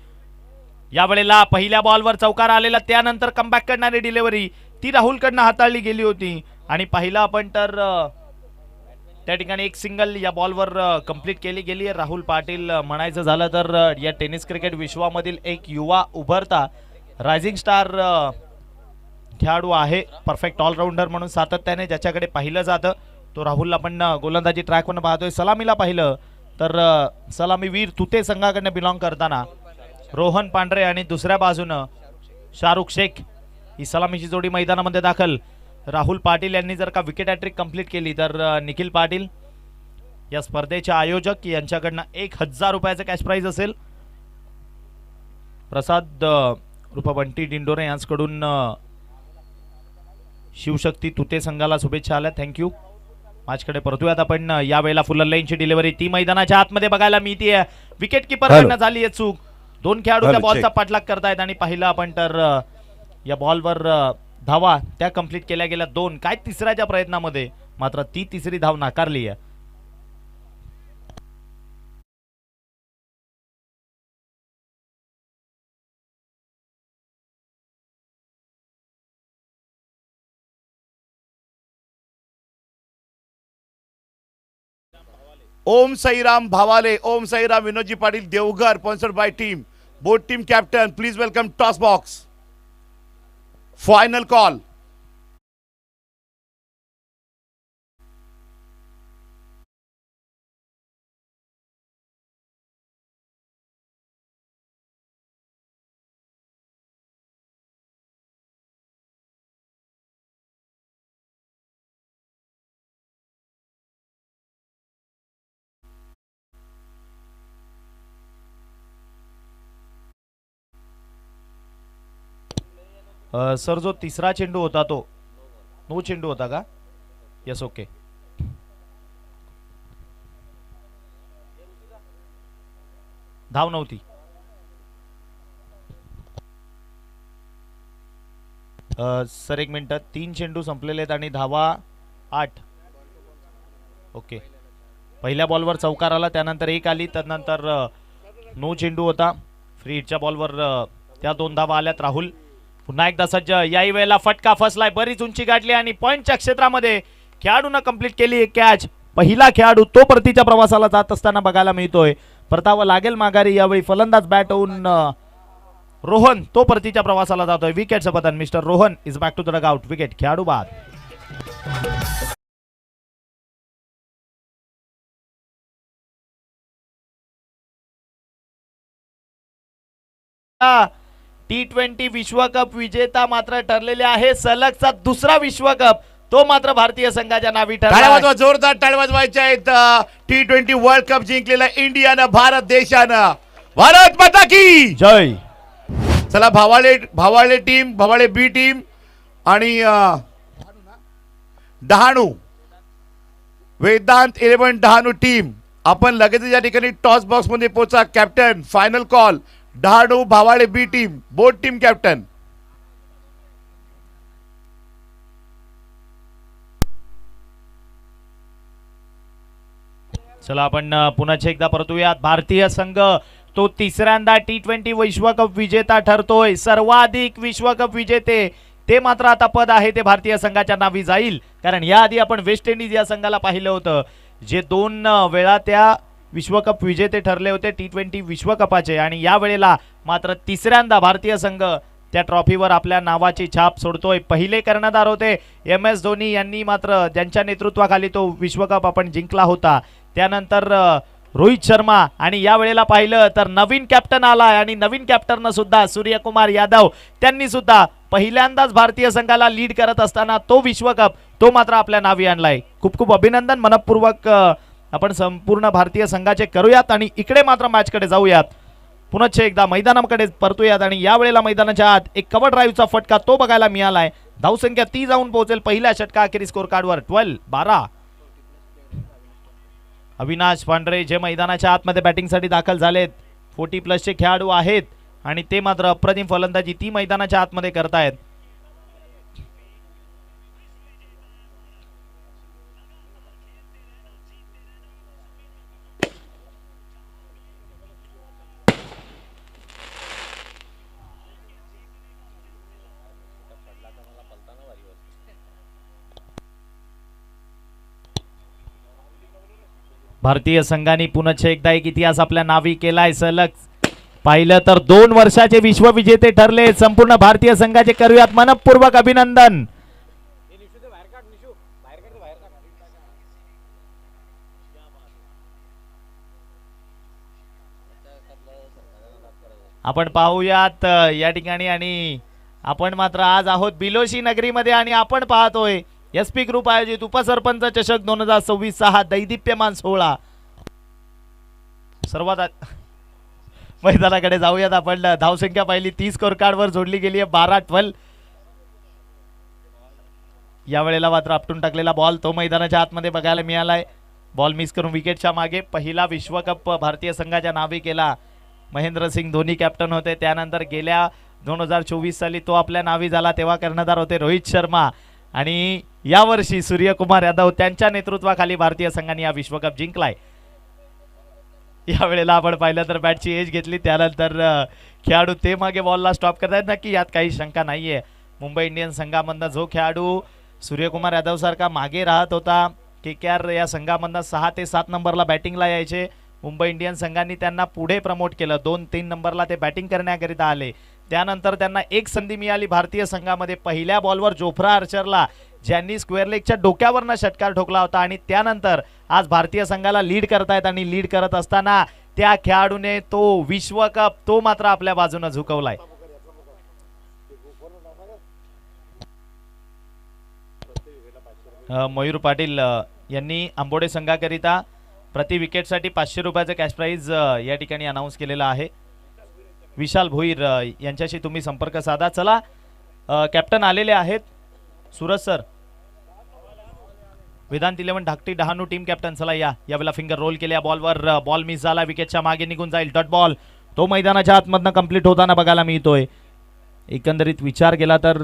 या वेळेला पहिल्या बॉलवर चौकार आलेला, त्यानंतर कमबॅक करणारी डिलिव्हरी ती राहुल कडनं हाताळली गेली होती. आणि पहिला आपण तर त्या ठिकाणी एक सिंगल या बॉलवर कंप्लीट केली गेली आहे. राहुल पाटील म्हणायचं झालं तर या टेनिस क्रिकेट विश्वामधील एक युवा उभरता रायझिंग स्टार खेळाडू आहे. परफेक्ट ऑलराऊंडर म्हणून सातत्याने ज्याच्याकडे पाहिलं जातं तो राहुलला पण गोलंदाजी ट्रॅकवर पाहतोय. सलामीला पाहिलं तर सलामीवीर तुते संघाकडनं बिलॉंग करताना रोहन पांढरे आणि दुसऱ्या बाजूनं शाहरुख शेख ही सलामीची जोडी मैदानामध्ये दाखल. राहुल पाटील यांनी जर का विकेट हॅट्रिक कंप्लीट केली तर निखिल पाटील या स्पर्धेचे आयोजक यांच्याकडनं 1000 रुपयाचं कॅश प्राइज असेल. प्रसाद रूपा बंटी डिंडोरे यांच्याकडून शिवशक्ती तुते संघाला शुभेच्छा आल्या. थँक्यू. मॅचकडे परतूयात आपण. यावेळेला फुलर लाईनची डिलिव्हरी ती मैदानाच्या आतमध्ये बघायला मिळतीये. विकेट किपर कडनं झाली आहे चूक. 2 खेळाडू त्या बॉलचा पाठलाग करतायत आणि पाहिलं आपण तर या बॉलवर धावा त्या कंप्लीट केल्या गेल्या 2. काय तिसऱ्याच्या प्रयत्नामध्ये मात्र ती तिसरी धाव नाकारली आहे. Om Sairam Bhavale, Om Sairam Vinodji Patil Devghar, sponsored by team boat team captain. Please welcome toss box. Final call. Sir जो तिसरा चेंडू होता तो नो चेंडू होता का? Yes okay. धाव नव्हती. सर एक मिनिट, 3 चेंडू संपलेले आहेत आणि धावा 8. ओके. पहिल्या बॉलवर चौकार आला, त्यानंतर 1 आली, त्यानंतर नो चेंडू होता. फ्री हिटच्या बॉलवर त्या 2 धावा आल्यात. राहुल पुन्हा एकदा सज्ज. याही वेळेला फटका फसलाय, बरीच उंची गाठली आणि पॉइंटच्या क्षेत्रामध्ये खेळाडूनं कंप्लीट केली एक कॅच. पहिला खेळाडू तो परतीच्या प्रवासाला जात असताना बघायला मिळतोय. परतावं लागेल माघारी. यावेळी फलंदाज बॅट होऊन रोहन तो परतीच्या प्रवासाला जातोय. विकेटचं पतन. Mister Rohan is back to the dugout. Wicket खेळाडू बाद. T20 विश्वकप विजेता मात्र ठरलेले आहे. सलगचा दुसरा विश्वकप तो मात्र भारतीय संघाच्या नावी टाळ्या वाजवा, ठरला. जोरदार टाळ्या वाजवायच्या आहेत. T20 वर्ल्ड कप जिंकलेला इंडियानं, भारत देशानं. भारत माता की जय. चला भावाळे टीम, भावाळे बी टीम आणि डहाणू वेदांत 11 डहाणू टीम, आपण लगेच या ठिकाणी टॉस बॉक्स मध्ये पोहोचा. Captain final call. Dahanu Bhavale B team, both team captain. चला आपण पुन्हा एकदा परतूयात. भारतीय संघ तो तिसऱ्यांदा T20 विश्वकप विजेता ठरतोय. सर्वाधिक विश्वकप विजेते ते मात्र आता पद आहे ते भारतीय संघाच्या नावी जाईल. कारण याआधी आपण वेस्ट इंडिज या संघाला पाहिलं होतं, जे 2 वेळा त्या विश्वकप विजेते ठरले होते T20 विश्वकपाचे. आणि या वेळेला मात्र तिसऱ्यांदा भारतीय संघ त्या ट्रॉफीवर आपल्या नावाची छाप सोडतोय. पहिले कर्णधार होते MS धोनी यांनी, मात्र ज्यांच्या नेतृत्वाखाली तो विश्वकप आपण जिंकला होता. त्यानंतर रोहित शर्मा. आणि या वेळेला पाहिलं तर नवीन कॅप्टन आलाय आणि नवीन कॅप्टननं सुद्धा सूर्यकुमार यादव, त्यांनी सुद्धा पहिल्यांदाच भारतीय संघाला लीड करत असताना तो विश्वकप तो मात्र आपल्या नावी आणलाय. खूप खूप अभिनंदन. मनपूर्वक आपण संपूर्ण भारतीय संघाचे करूयात आणि इकडे मात्र मॅचकडे जाऊयात. पुन्हा एकदा मैदानाकडे परतूयात आणि या वेळेला मैदानाच्या आत एक कव्हर ड्राईव्हचा फटका तो बघायला मिळालाय. धावसंख्या ती जाऊन पोहोचेल पहिल्या षटका अखेरी स्कोर कार्डवर 12-12. अविनाश पांढरे जे मैदानाच्या आतमध्ये बॅटिंगसाठी दाखल झालेत, 40+ चे खेळाडू आहेत आणि ते मात्र अप्रतिम फलंदाजी ती मैदानाच्या आतमध्ये करतायत. भारतीय संघाने पुन्हा एकदा एक इतिहास आपल्या नावी केलाय. सलग पाहिलं तर 2 वर्षाचे विश्वविजेते ठरले संपूर्ण भारतीय संघाचे करूयात मनपूर्वक अभिनंदन. आपण पाहूयात या ठिकाणी. आणि आपण मात्र आज आहोत बिलोशी नगरीमध्ये आणि आपण पाहतोय SP ग्रुप आयोजित उपसरपंच चषक 2026 हा दैदिप्यमान सोहळा. सर्वात मैदानाकडे जाऊयात आपण. धावसंख्या पाहिली 30 स्कोर कार्डवर जोडली गेली आहे 12-12. या वेळेला मात्र आपटून टाकलेला बॉल तो मैदानाच्या आतमध्ये बघायला मिळालाय. बॉल मिस करून विकेटच्या मागे. पहिला विश्वकप भारतीय संघाच्या नावे केला. महेंद्रसिंग धोनी कॅप्टन होते. त्यानंतर गेल्या 2024 साली तो आपल्या नावी झाला, तेव्हा कर्णधार होते रोहित शर्मा. आणि यावर्षी सूर्यकुमार यादव त्यांच्या नेतृत्वाखाली भारतीय संघाने हा विश्वकप जिंकलाय. या वेळेला आपण पाहिलं तर बॅटची एज घेतली, त्यानंतर खेळाडू ते मागे बॉलला स्टॉप करतायत. नक्की यात काही शंका नाहीये. मुंबई इंडियन्स संघामधनं जो खेळाडू सूर्यकुमार यादव सारखा मागे राहत होता, KKR या संघामधनं 6 ते 7 नंबरला बॅटिंगला यायचे. मुंबई इंडियन्स संघांनी त्यांना पुढे प्रमोट केलं. 2-3 नंबरला ते बॅटिंग करण्याकरिता आले. त्यानंतर त्यांना एक संधी मिळाली भारतीय संघामध्ये. पहिल्या बॉलवर जोफ्रा आर्चरला, ज्यांनी स्क्वेअर लेगच्या डोक्यावरनं षटकार ठोकला होता. आणि त्यानंतर आज भारतीय संघाला लीड करतायत आणि लीड करत असताना त्या खेळाडूने तो विश्वकप तो मात्र आपल्या बाजूने झुकवलाय. मयूर पाटील यांनी आंबोडे संघाकरिता प्रति विकेटसाठी 500 रुपयाचं कॅश प्राइज या ठिकाणी अनाऊन्स केलेलं आहे. विशाल भोईर यांच्याशी तुम्ही संपर्क साधा. चला कॅप्टन आलेले आहेत. सूरज सर, वेदांत 11 धाकटी डहाणू टीम कॅप्टन. चला यावेळेला फिंगर रोल केल्या बॉलवर, बॉल मिस झाला, विकेटच्या मागे निघून जाईल. डॉट बॉल तो मैदानाच्या आतमधनं कंप्लीट होताना बघायला मिळतोय. एकंदरीत विचार केला तर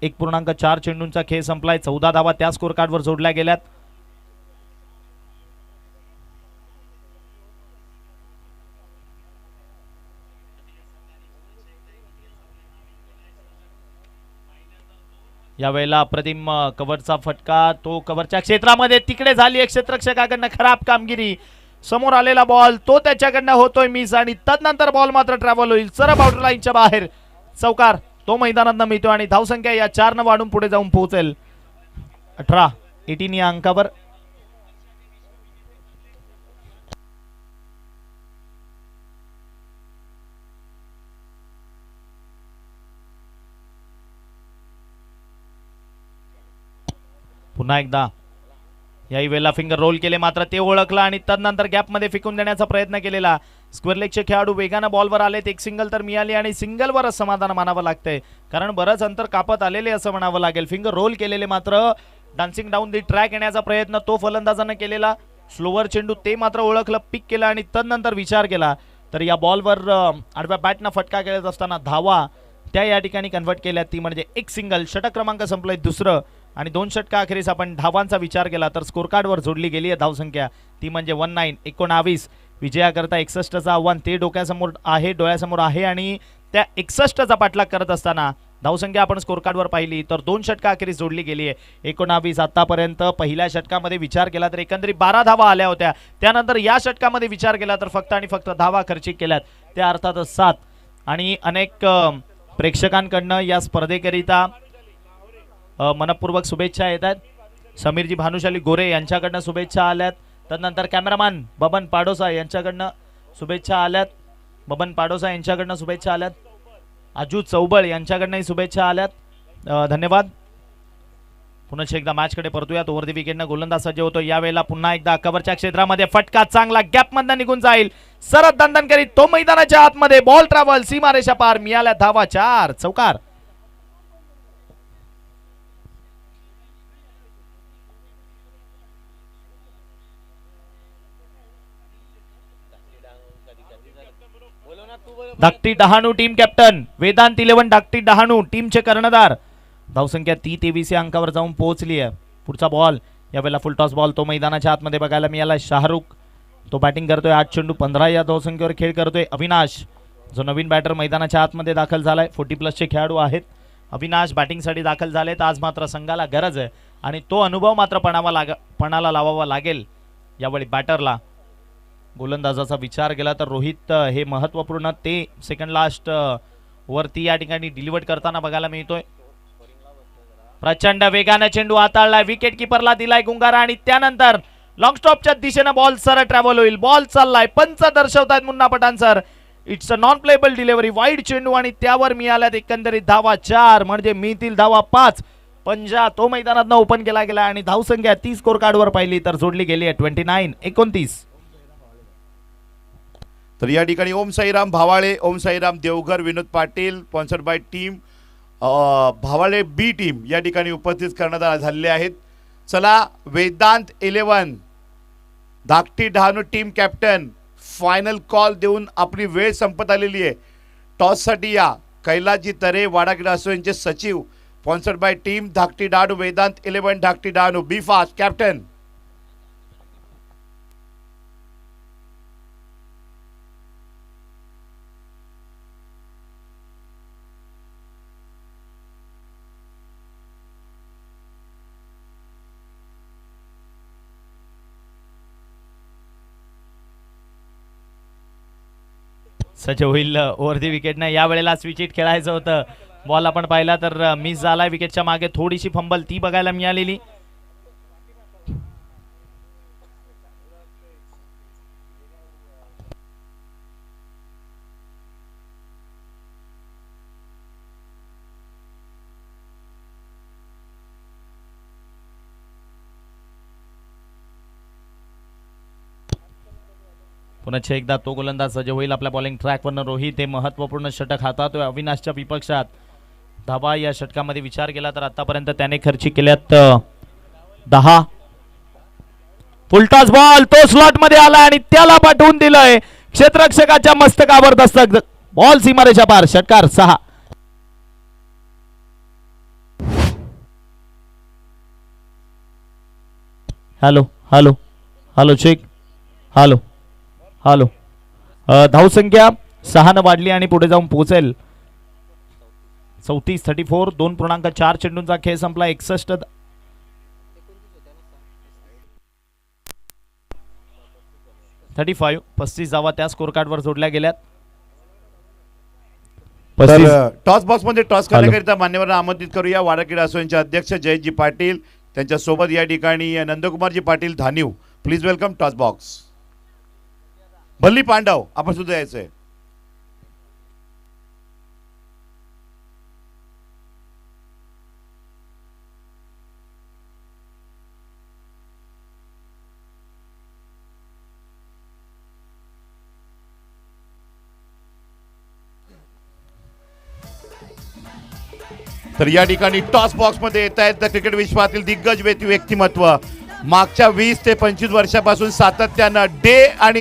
1.4 चेंडूंचा खेळ संपलाय. 14 धावा त्या स्कोर कार्डवर जोडल्या गेल्यात. यावेळेला अप्रतिम कव्हरचा फटका, तो कव्हरच्या क्षेत्रामध्ये तिकडे झाली एक क्षेत्ररक्षकाकडनं खराब कामगिरी. समोर आलेला बॉल तो त्याच्याकडनं होतोय मिस आणि तदनंतर बॉल मात्र ट्रॅव्हल होईल सरळ बाउंड्री लाईनच्या बाहेर. चौकार तो मैदानात मिळतो आणि धावसंख्या या 4 वाढून पुढे जाऊन पोहोचेल 18 या अंकावर. पुन्हा एकदा याही वेळेला फिंगर रोल केले, मात्र ते ओळखला आणि तदनंतर गॅपमध्ये फेकून देण्याचा प्रयत्न केलेला. स्क्वेअर लेगचे खेळाडू वेगानं बॉलवर आलेत. एक सिंगल तर मिळाली आणि सिंगलवरच समाधान मानावं लागतंय, कारण बरंच अंतर कापत आलेले असं म्हणावं लागेल. फिंगर रोल केलेले मात्र डान्सिंग डाऊन दी ट्रॅक येण्याचा प्रयत्न तो फलंदाजानं केलेला. स्लोवर चेंडू ते मात्र ओळखलं, पिक केला आणि तदनंतर विचार केला तर या बॉलवर आडव्या बॅटनं फटका खेळत असताना धावा त्या या ठिकाणी कन्वर्ट केल्या. ती म्हणजे एक सिंगल. षटक क्रमांक संपलंय दुसरं आणि 2 षटका अखेरीस आपण धावांचा विचार केला तर स्कोर कार्डवर जोडली गेली आहे धावसंख्या, ती म्हणजे 19. विजयाकरता 61चं आव्हान ते डोळ्यासमोर आहे आणि त्या 61चा पाठलाग करत असताना धावसंख्या आपण स्कोर कार्डवर पाहिली तर 2 षटका अखेरीस जोडली गेली आहे. 19 आतापर्यंत. पहिल्या षटकामध्ये विचार केला तर एकंदरीत 12 धावा आल्या होत्या. त्यानंतर या षटकामध्ये विचार केला तर फक्त आणि फक्त धावा खर्चिक केल्यात, त्या अर्थातच 7. आणि अनेक प्रेक्षकांकडनं या स्पर्धेकरिता मनपूर्वक शुभेच्छा येत आहेत. समीरजी भानुशाली गोरे यांच्याकडनं शुभेच्छा आल्यात. तदनंतर कॅमेरामॅन बबन पाडोसा यांच्याकडनं शुभेच्छा आल्यात. शुभेच्छा आल्यात. अजू चौबळ यांच्याकडनंही शुभेच्छा आल्यात. धन्यवाद. पुन्हा एकदा मॅचकडे परतूयात. ओव्हर दी विकेटनं गोलंदाज सज्ज होतो. यावेळेला पुन्हा एकदा कव्हरच्या क्षेत्रामध्ये फटका चांगला गॅपमधनं निघून जाईल. सरळ दंडन करीत तो मैदानाच्या आतमध्ये. बॉल ट्रॅव्हल सीमारेषा पार. मिळाल्या धावा 4. चौकार. धाकटी डहाणू टीम कॅप्टन वेदांत 11 धाकटी डहाणू टीमचे कर्णधार. धावसंख्या 23 या अंकावर जाऊन पोहोचली आहे. पुढचा बॉल यावेळेला फुल टॉस बॉल तो मैदानाच्या आतमध्ये बघायला मिळाला. शाहरुख तो बॅटिंग करतोय. 8 चेंडू 15 या धावसंख्येवर खेळ करतोय. अविनाश जो नवीन बॅटर मैदानाच्या आतमध्ये दाखल झालाय. 40+ खेळाडू आहेत. अविनाश बॅटिंगसाठी दाखल झालेत. आज मात्र संघाला गरज आहे आणि तो अनुभव मात्र पणाला लावावा लागेल यावेळी बॅटरला. गोलंदाजाचा विचार केला तर रोहित हे महत्वपूर्ण ते सेकंड लास्ट वरती या ठिकाणी डिलिव्हर करताना बघायला मिळतोय. प्रचंड वेगाने चेंडू हाताळलाय. विकेट किपरला दिलाय गुंगारा आणि त्यानंतर लॉंग स्टॉपच्या दिशेने बॉल सरळ ट्रॅव्हल होईल. बॉल चाललाय. पंच दर्शवतायत Munna Pathan sir. It's a non playable delivery. Wide चेंडू आणि त्यावर मिळाल्यात एकंदरीत धावा 4 म्हणजे मिळतील धावा 5. पंजा तो मैदानात ओपन केला गेला आणि धावसंख्या 30 स्कोर कार्डवर पाहिली तर जोडली गेली आहे 29-29. तर या ठिकाणी Om Sairam Bhavale, Om Sairam Devghar, Vinod Patil sponsored by team Bhavale B team या ठिकाणी उपस्थित करण्यात झालेले आहेत. चला वेदांत 11 धाकटी Dahanu team captain final call देऊन आपली वेळ संपत आलेली आहे. टॉससाठी या कैलासजी तरे वाडा क्रीडा असोसिएशनचे सचिव स्पॉन्सर्ड बाय टीम धाकटी डहाणू वेदांत 11 धाकटी डहाणू. बी फास्ट कॅप्टन. सच होईल ओव्हर दी विकेटनं. या वेळेला स्विच हिट खेळायचं होतं. बॉल आपण पाहिला तर मिस झाला. विकेटच्या मागे थोडीशी फंबल ती बघायला मिळालेली. पुन्हा एकदा तो गोलंदाज सज्ज होईल आपल्या बॉलिंग ट्रॅकवरनं. रोहित हे महत्वपूर्ण षटक हाताळतोय अविनाशच्या विपक्षात. धाबा या षटकामध्ये विचार केला तर आतापर्यंत त्याने खर्ची केल्यात 10. फुलटॉस बॉल तो स्लॉट मध्ये आला आणि त्याला पाठवून दिलंय क्षेत्ररक्षकाच्या मस्तकावर दस्तक. बॉल सीमारेषा पार. षटकार 6. Hello hello hello check. Hello hello. धावसंख्या 6 न वाढली आणि पुढे जाऊन पोहोचेल 34-34. 2.4 चेंडूंचा खेळ संपला. 61 35 धावा त्या स्कोर कार्डवर जोडल्या गेल्यात. तर टॉस बॉक्स मध्ये टॉस करण्याकरिता मान्यवरांना आमंत्रित करूया. वाडा क्रीडा असोसिएशनचे अध्यक्ष जयजी पाटील, त्यांच्या सोबत या ठिकाणी Nandkumarji Patil Dhaniv. Please welcome toss box. Bhalli Pandav आपण सुद्धा यायचंय. तर या ठिकाणी टॉस बॉक्स मध्ये येत आहेत क्रिकेट विश्वातील दिग्गज व्यक्तिमत्व. मागच्या 20 ते 25 वर्षापासून सातत्यानं डे आणि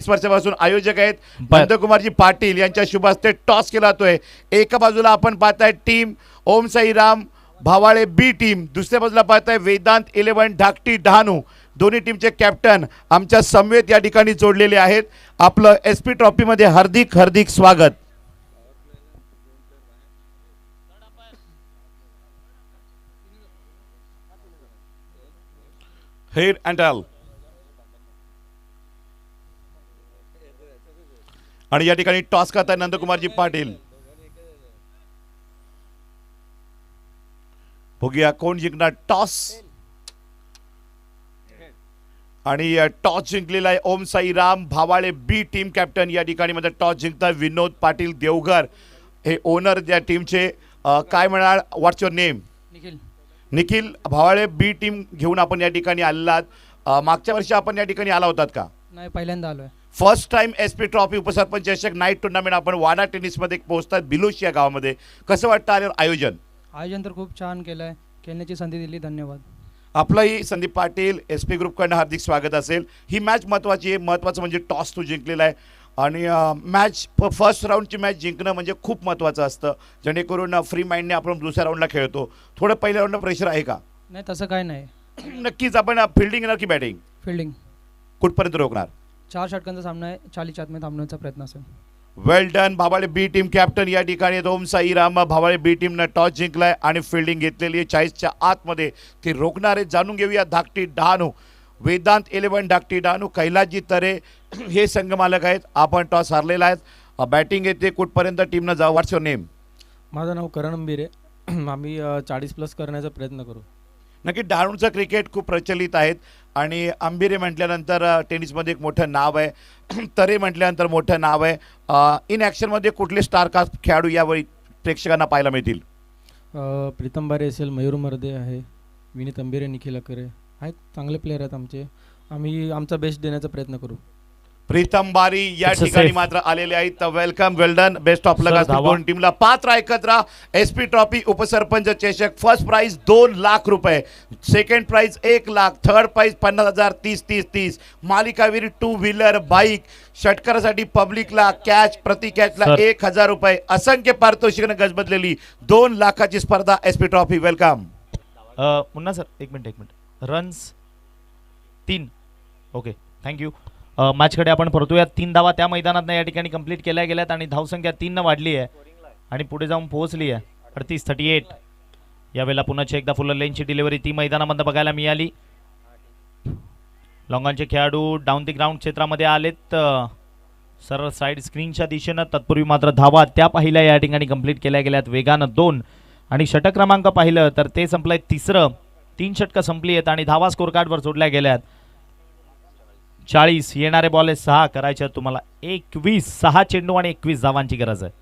वर्षापासून आयोजक आहेत. नंदकुमारजी पाटील यांच्या शुभ हस्ते टॉस केला जातोय. एका बाजूला आपण पाहताय टीम ओम साईराम भावाळे बी टीम, दुसऱ्या बाजूला पाहताय वेदांत 11 धाकटी डहाणू. दोन्ही टीमचे कॅप्टन आमच्या समवेत या ठिकाणी जोडलेले आहेत. आपलं SP ट्रॉफी मध्ये हार्दिक हार्दिक स्वागत. Head and tail. आणि या ठिकाणी टॉस करताय नंदकुमारजी पाटील. बघूया कोण जिंकणार टॉस. आणि टॉस जिंकलेला आहे Om Sairam भावाळे B team captain. या ठिकाणी मध्ये टॉस जिंकतात विनोद पाटील देवघर, हे ओनर या टीमचे. काय म्हणाल, what's your name? Nikhil. Nikhil Bhavale B team घेऊन आपण या ठिकाणी आलात. मागच्या वर्षी आपण या ठिकाणी आला होतात का? नाही, पहिल्यांदा आलोय. फर्स्ट टाइम SP ट्रॉफी उपसरपंच चषक नाईट टुर्नामेंट आपण वाडा टेनिसमध्ये पोहोचतात बिलोश या गावामध्ये. कसं वाटतं आल्यावर आयोजन? आयोजन तर खूप छान केलंय. खेळण्याची संधी दिली, धन्यवाद. आपलंही संदीप पाटील SP ग्रुपकडनं हार्दिक स्वागत असेल. ही मॅच महत्त्वाची आहे. महत्त्वाचं म्हणजे टॉस तू जिंकलेला आहे आणि मॅच फर्स्ट राऊंडची मॅच जिंकणं म्हणजे खूप महत्त्वाचं असतं, जेणेकरून फ्री माइंडने आपण दुसऱ्या राऊंडला खेळतो. थोडं पहिल्या राऊंडला प्रेशर आहे का? नाही, तसं काय नाही. नक्कीच. आपण फिल्डिंग येणार की बॅटिंग? फिल्डिंग. कुठपर्यंत रोखणार? 4 षटकांचा सामना आहे, 40 आतमध्ये थांबण्याचा प्रयत्न असेल. वेल डन. भावाळे बी टीम कॅप्टन या ठिकाणी ओम साईराम भावाळे बी टीमनं टॉस जिंकलाय आणि फिल्डिंग घेतलेली आहे 40च्या आतमध्ये. ते रोखणारे जाणून घेऊया. धाकटी डहाणू वेदांत 11 धाकटी डहाणू, कैलासजी तरे हे संघ मालक आहेत. आपण टॉस हारलेला आहेत. बॅटिंग येते कुठपर्यंत टीमनं जाऊ? व्हॉट्स युअर नेम? माझं नाव करण अंबिरे. आम्ही 40+ करण्याचा प्रयत्न करू. नक्की डहाणूचं क्रिकेट खूप प्रचलित आहेत आणि अंबिरे म्हटल्यानंतर टेनिसमध्ये एक मोठं नाव आहे. तरे म्हटल्यानंतर मोठं नाव आहे. इन ॲक्शनमध्ये कुठले स्टारकास्ट खेळाडू यावेळी प्रेक्षकांना पाहायला मिळतील? प्रीतम बारे असेल, मयूर मर्दे आहे, विनीत अंबिरे, निखिल अकरे आहेत. चांगले प्लेयर आहेत आमचे. आम्ही आमचा बेस्ट देण्याचा प्रयत्न करू. प्रीतम बारी या ठिकाणी मात्र आलेले आहेत. वेलकम, वेल्डन, बेस्ट ऑफ लक असतील दोन टीमला. पात्र एकत्र SP ट्रॉफी उपसरपंच चषक. फर्स्ट प्राइज 2 लाख रुपये, second prize 1 lakh, third prize 50,000, 30-30-30. मालिकावीर 2 व्हीलर बाईक, षटकारासाठी पब्लिकला कॅच, प्रति कॅचला 1,000 रुपये, असंख्य पारितोषिकानं गजबजलेली 2 लाखाची स्पर्धा SP ट्रॉफी. वेलकम. पुन्हा सर एक मिनिट. रन्स 3. Okay, thank you. मॅचकडे आपण परतूया. 3 धावा त्या मैदानात या ठिकाणी कंप्लीट केल्या गेल्यात आणि धावसंख्या 3 न वाढली आहे आणि पुढे जाऊन पोहोचली आहे 38-38. यावेळेला पुन्हा एकदा फुल लेनची डिलिव्हरी ती मैदानामध्ये बघायला मिळाली. लॉंगॉनचे खेळाडू डाऊन द ग्राउंड क्षेत्रामध्ये आलेत सरळ साईड स्क्रीनच्या दिशेनं. तत्पूर्वी मात्र धावा त्या पहिल्या या ठिकाणी कंप्लीट केल्या गेल्यात वेगानं 2 आणि षटक क्रमांक पाहिलं तर ते संपलंय 3रं. 3 षटकं संपली आहेत आणि धावा स्कोर कार्डवर जोडल्या गेल्यात 40. येणारे बॉल 6 करायचे तुम्हाला 21. 6 चेंडू आणि 21 धावांची गरज आहे.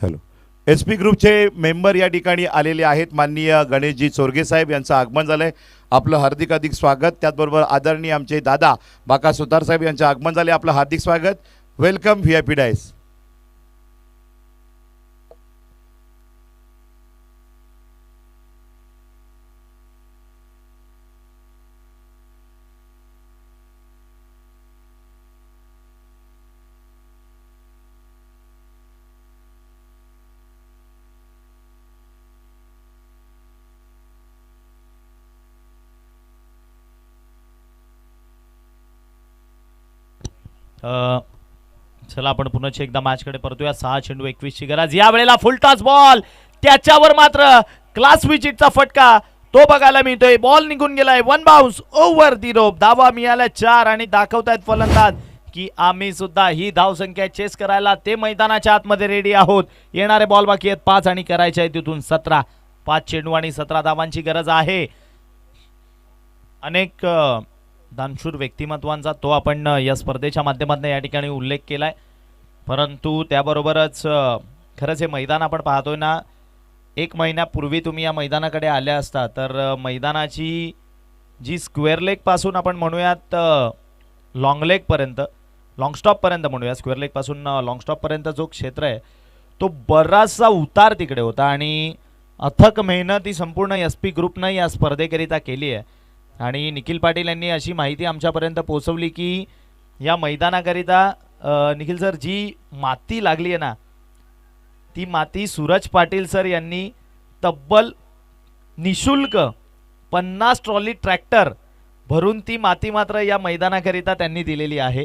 हॅलो. एस पी ग्रुपचे मेंबर या ठिकाणी आलेले आहेत. माननीय गणेशजी चोरगे साहेब यांचं आगमन झालंय. आपलं हार्दिक स्वागत. त्याचबरोबर आदरणीय आमचे दादा बाका सुतार साहेब यांचं आगमन झाले. आपलं हार्दिक स्वागत. Welcome VIP dais. चला आपण पुन्हा एकदा मॅचकडे परतूया. 6 चेंडू 21 ची गरज. या वेळेला फुल टॉस बॉल, त्याच्यावर मात्र क्लास विचिटचा फटका तो बघायला मिळतोय. बॉल निघून गेलाय. 1 बाउन्स ओव्हर दी रोप. धावा मिळाल्या 4 आणि दाखवतायत फलंदाज की आम्ही सुद्धा ही धावसंख्या चेस करायला ते मैदानाच्या आतमध्ये रेडी आहोत. येणारे बॉल बाकी आहेत 5 आणि करायचे आहेत तिथून 17. 5 चेंडू आणि 17 धावांची गरज आहे. अनेक दानशूर व्यक्तिमत्वांचा तो आपण या स्पर्धेच्या माध्यमातून या ठिकाणी उल्लेख केलाय. परंतु त्याबरोबरच खरंच हे मैदान आपण पाहतोय ना, 1 महिन्यापूर्वी तुम्ही या मैदानाकडे आले असता तर मैदानाची जी स्क्वेअर लेग पासून आपण म्हणूयात लॉंग लेग पर्यंत, लॉंग स्टॉप पर्यंत म्हणूया, स्क्वेअर लेग पासून लॉंग स्टॉप पर्यंत जो क्षेत्र आहे तो बराचसा उतार तिकडे होता आणि अथक मेहनत ही संपूर्ण SP ग्रुपनं या स्पर्धेकरिता केली आहे. आणि निखिल पाटील यांनी अशी माहिती आमच्यापर्यंत पोहोचवली की या मैदानाकरिता निखिल सर जी माती लागली आहे ना, ती माती सूरज पाटील सर यांनी तब्बल निशुल्क 50 ट्रॉली ट्रॅक्टर भरून ती माती मात्र या मैदानाकरिता त्यांनी दिलेली आहे.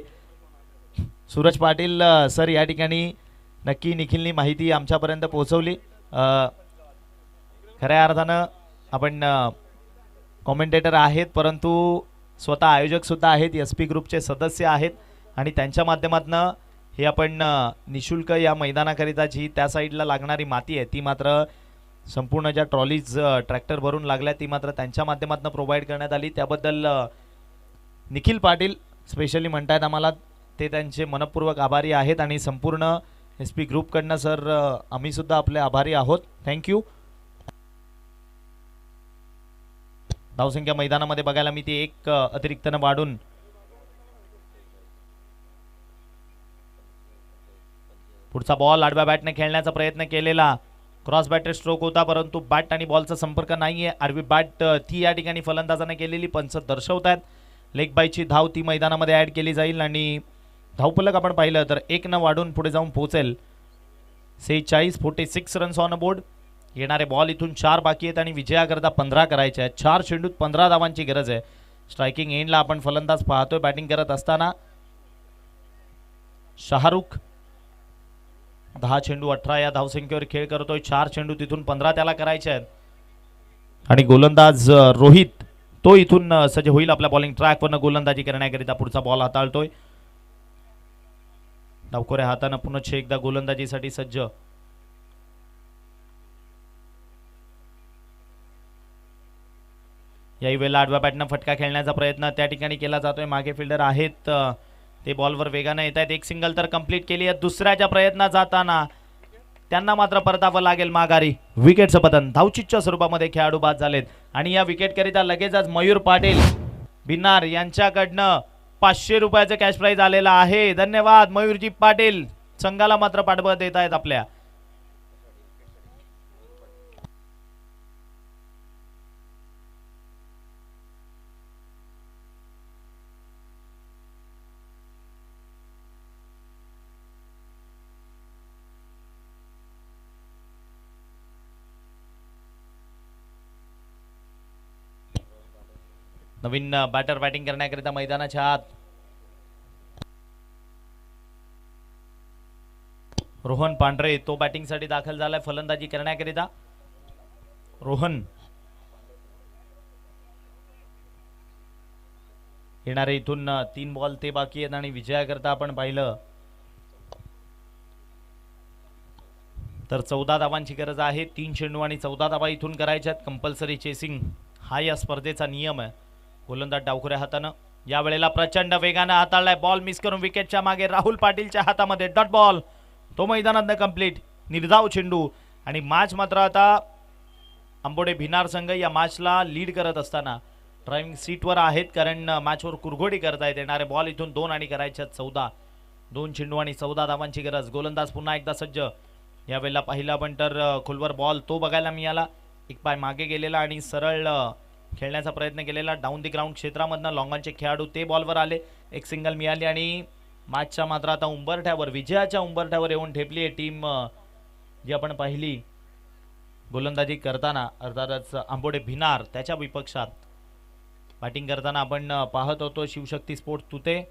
सूरज पाटील सर या ठिकाणी नक्की निखिलनी माहिती आमच्यापर्यंत पोहोचवली. खऱ्या अर्थानं आपण कॉमेंटेटर आहेत परंतु स्वतः आयोजक सुद्धा आहेत, SP ग्रुपचे सदस्य आहेत आणि त्यांच्या माध्यमातून हे आपण निशुल्क या मैदानाकरिता जी त्या साईडला लागणारी माती आहे ती मात्र संपूर्ण ज्या ट्रॉलीज ट्रॅक्टर भरून लागल्या ती मात्र त्यांच्या माध्यमातून प्रोव्हाइड करण्यात आली. त्याबद्दल निखिल पाटील स्पेशली म्हणतायत आम्हाला, ते त्यांचे मनपूर्वक आभारी आहेत आणि संपूर्ण SP ग्रुपकडनं सर आम्ही सुद्धा आपले आभारी आहोत. थँक्यू. धावसंख्या मैदानामध्ये बघायला मी ती 1 अतिरिक्तनं वाढून पुढचा बॉल आडव्या बॅटने खेळण्याचा प्रयत्न केलेला. क्रॉस बॅटर स्ट्रोक होता परंतु बॅट आणि बॉलचा संपर्क नाहीये. आडवी बॅट ती या ठिकाणी फलंदाजाने केलेली पंच दर्शवतात. लेग बायची धाव ती मैदानामध्ये ऍड केली जाईल आणि धावफलक आपण पाहिलं तर 1 न वाढून पुढे जाऊन पोहोचेल. 46 रन्स ऑन बोर्ड. येणारे बॉल इथून 4 बाकी आहेत आणि विजयाकरता 15 करायचे आहेत. 4 चेंडूत 15 धावांची गरज आहे. स्ट्रायकिंग एंडला आपण फलंदाज पाहतोय बॅटिंग करत असताना शाहरुख. 10 चेंडू 18 या धावसंख्येवर खेळ करतोय. 4 चेंडू तिथून 15 त्याला करायचे आहेत आणि गोलंदाज रोहित तो इथून सज्ज होईल आपल्या बॉलिंग ट्रॅकवरनं गोलंदाजी करण्याकरिता. पुढचा बॉल हाताळतोय. डावखोऱ्या हातानं पुन्हा एकदा गोलंदाजीसाठी सज्ज. याही वेळेला आडव्या बॅटनं फटका खेळण्याचा प्रयत्न त्या ठिकाणी केला जातोय. मागे फिल्डर आहेत ते बॉलवर वेगाने येत आहेत. 1 सिंगल तर कंप्लीट केली आहे. दुसऱ्याच्या प्रयत्नात जाताना त्यांना मात्र परतावं लागेल माघारी. विकेटचं पतन. धावचीच्या स्वरूपामध्ये खेळाडू बाद झालेत आणि या विकेटकरिता लगेचच मयूर पाटील भिन्नार यांच्याकडनं 500 रुपयाचं कॅश प्राइज आलेलं आहे. धन्यवाद मयूरजी पाटील. संघाला मात्र पाठबळ देत आहेत आपल्या. नवीन बॅटर बॅटिंग करण्याकरिता मैदानाच्या आत रोहन पांढरे तो बॅटिंगसाठी दाखल झालाय फलंदाजी करण्याकरिता. रोहन येणारे इथून 3 बॉल ते बाकी आहेत आणि विजयाकरता आपण पाहिलं तर 14 धावांची गरज आहे. 3 चेंडू आणि 14 धावा इथून करायच्यात. कंपल्सरी चेसिंग हा या स्पर्धेचा नियम आहे. गोलंदाज डावखुऱ्या हातानं या वेळेला प्रचंड वेगानं हाताळलाय. बॉल मिस करून विकेटच्या मागे राहुल पाटीलच्या हातामध्ये डॉट बॉल. तो मैदानात कंप्लीट. निर्धाव चेंडू आणि मॅच मात्र आता आंबोडे भिनार संघ या मॅचला लीड करत असताना ड्रायव्हिंग सीटवर आहेत, कारण मॅचवर कुरघोडी करतायत. येणारे बॉल इथून 2 आणि करायच्या 14. 2 चेंडू आणि 14 धावांची गरज. गोलंदाज पुन्हा एकदा सज्ज. यावेळेला पहिला बंटर खोलवर बॉल तो बघायला मिळाला. एक पाय मागे गेलेला आणि सरळ खेळण्याचा प्रयत्न केलेला डाऊन दी ग्राउंड क्षेत्रामधनं. लॉंगॉनचे खेळाडू ते बॉलवर आले. एक सिंगल मिळाली आणि मॅचच्या मात्र आता उंबरठ्यावर, विजयाच्या उंबरठ्यावर येऊन ठेपली आहे टीम जी आपण पाहिली गोलंदाजी करताना, अर्थातच आंबोडे भिनार. त्याच्या विपक्षात बॅटिंग करताना आपण पाहत होतो शिवशक्ती स्पोर्ट्स तुते.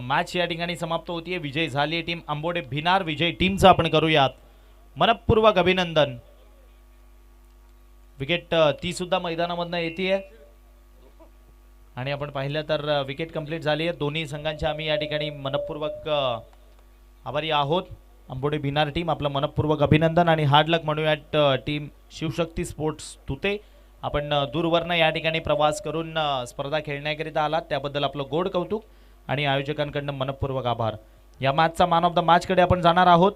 मॅच या ठिकाणी समाप्त होतीये. विजय झाली टीम आंबोडे भिनार. विजय टीमचं आपण करूयात मनपूर्वक अभिनंदन. विकेट ती सुद्धा मैदानामधनं येते आणि आपण पाहिलं तर विकेट कंप्लीट झाली आहे. दोन्ही संघांचे आम्ही या ठिकाणी मनपूर्वक आभारी आहोत. आंबोडे भिनार टीम आपलं मनपूर्वक अभिनंदन आणि हार्ड लक म्हणूयात टीम शिवशक्ती स्पोर्ट्स तुते. आपण दूरवरनं या ठिकाणी प्रवास करून स्पर्धा खेळण्याकरिता आलात त्याबद्दल आपलं गोड कौतुक आणि आयोजकांकडनं मनपूर्वक आभार. या मॅचचा मॅन ऑफ द मॅचकडे आपण जाणार आहोत.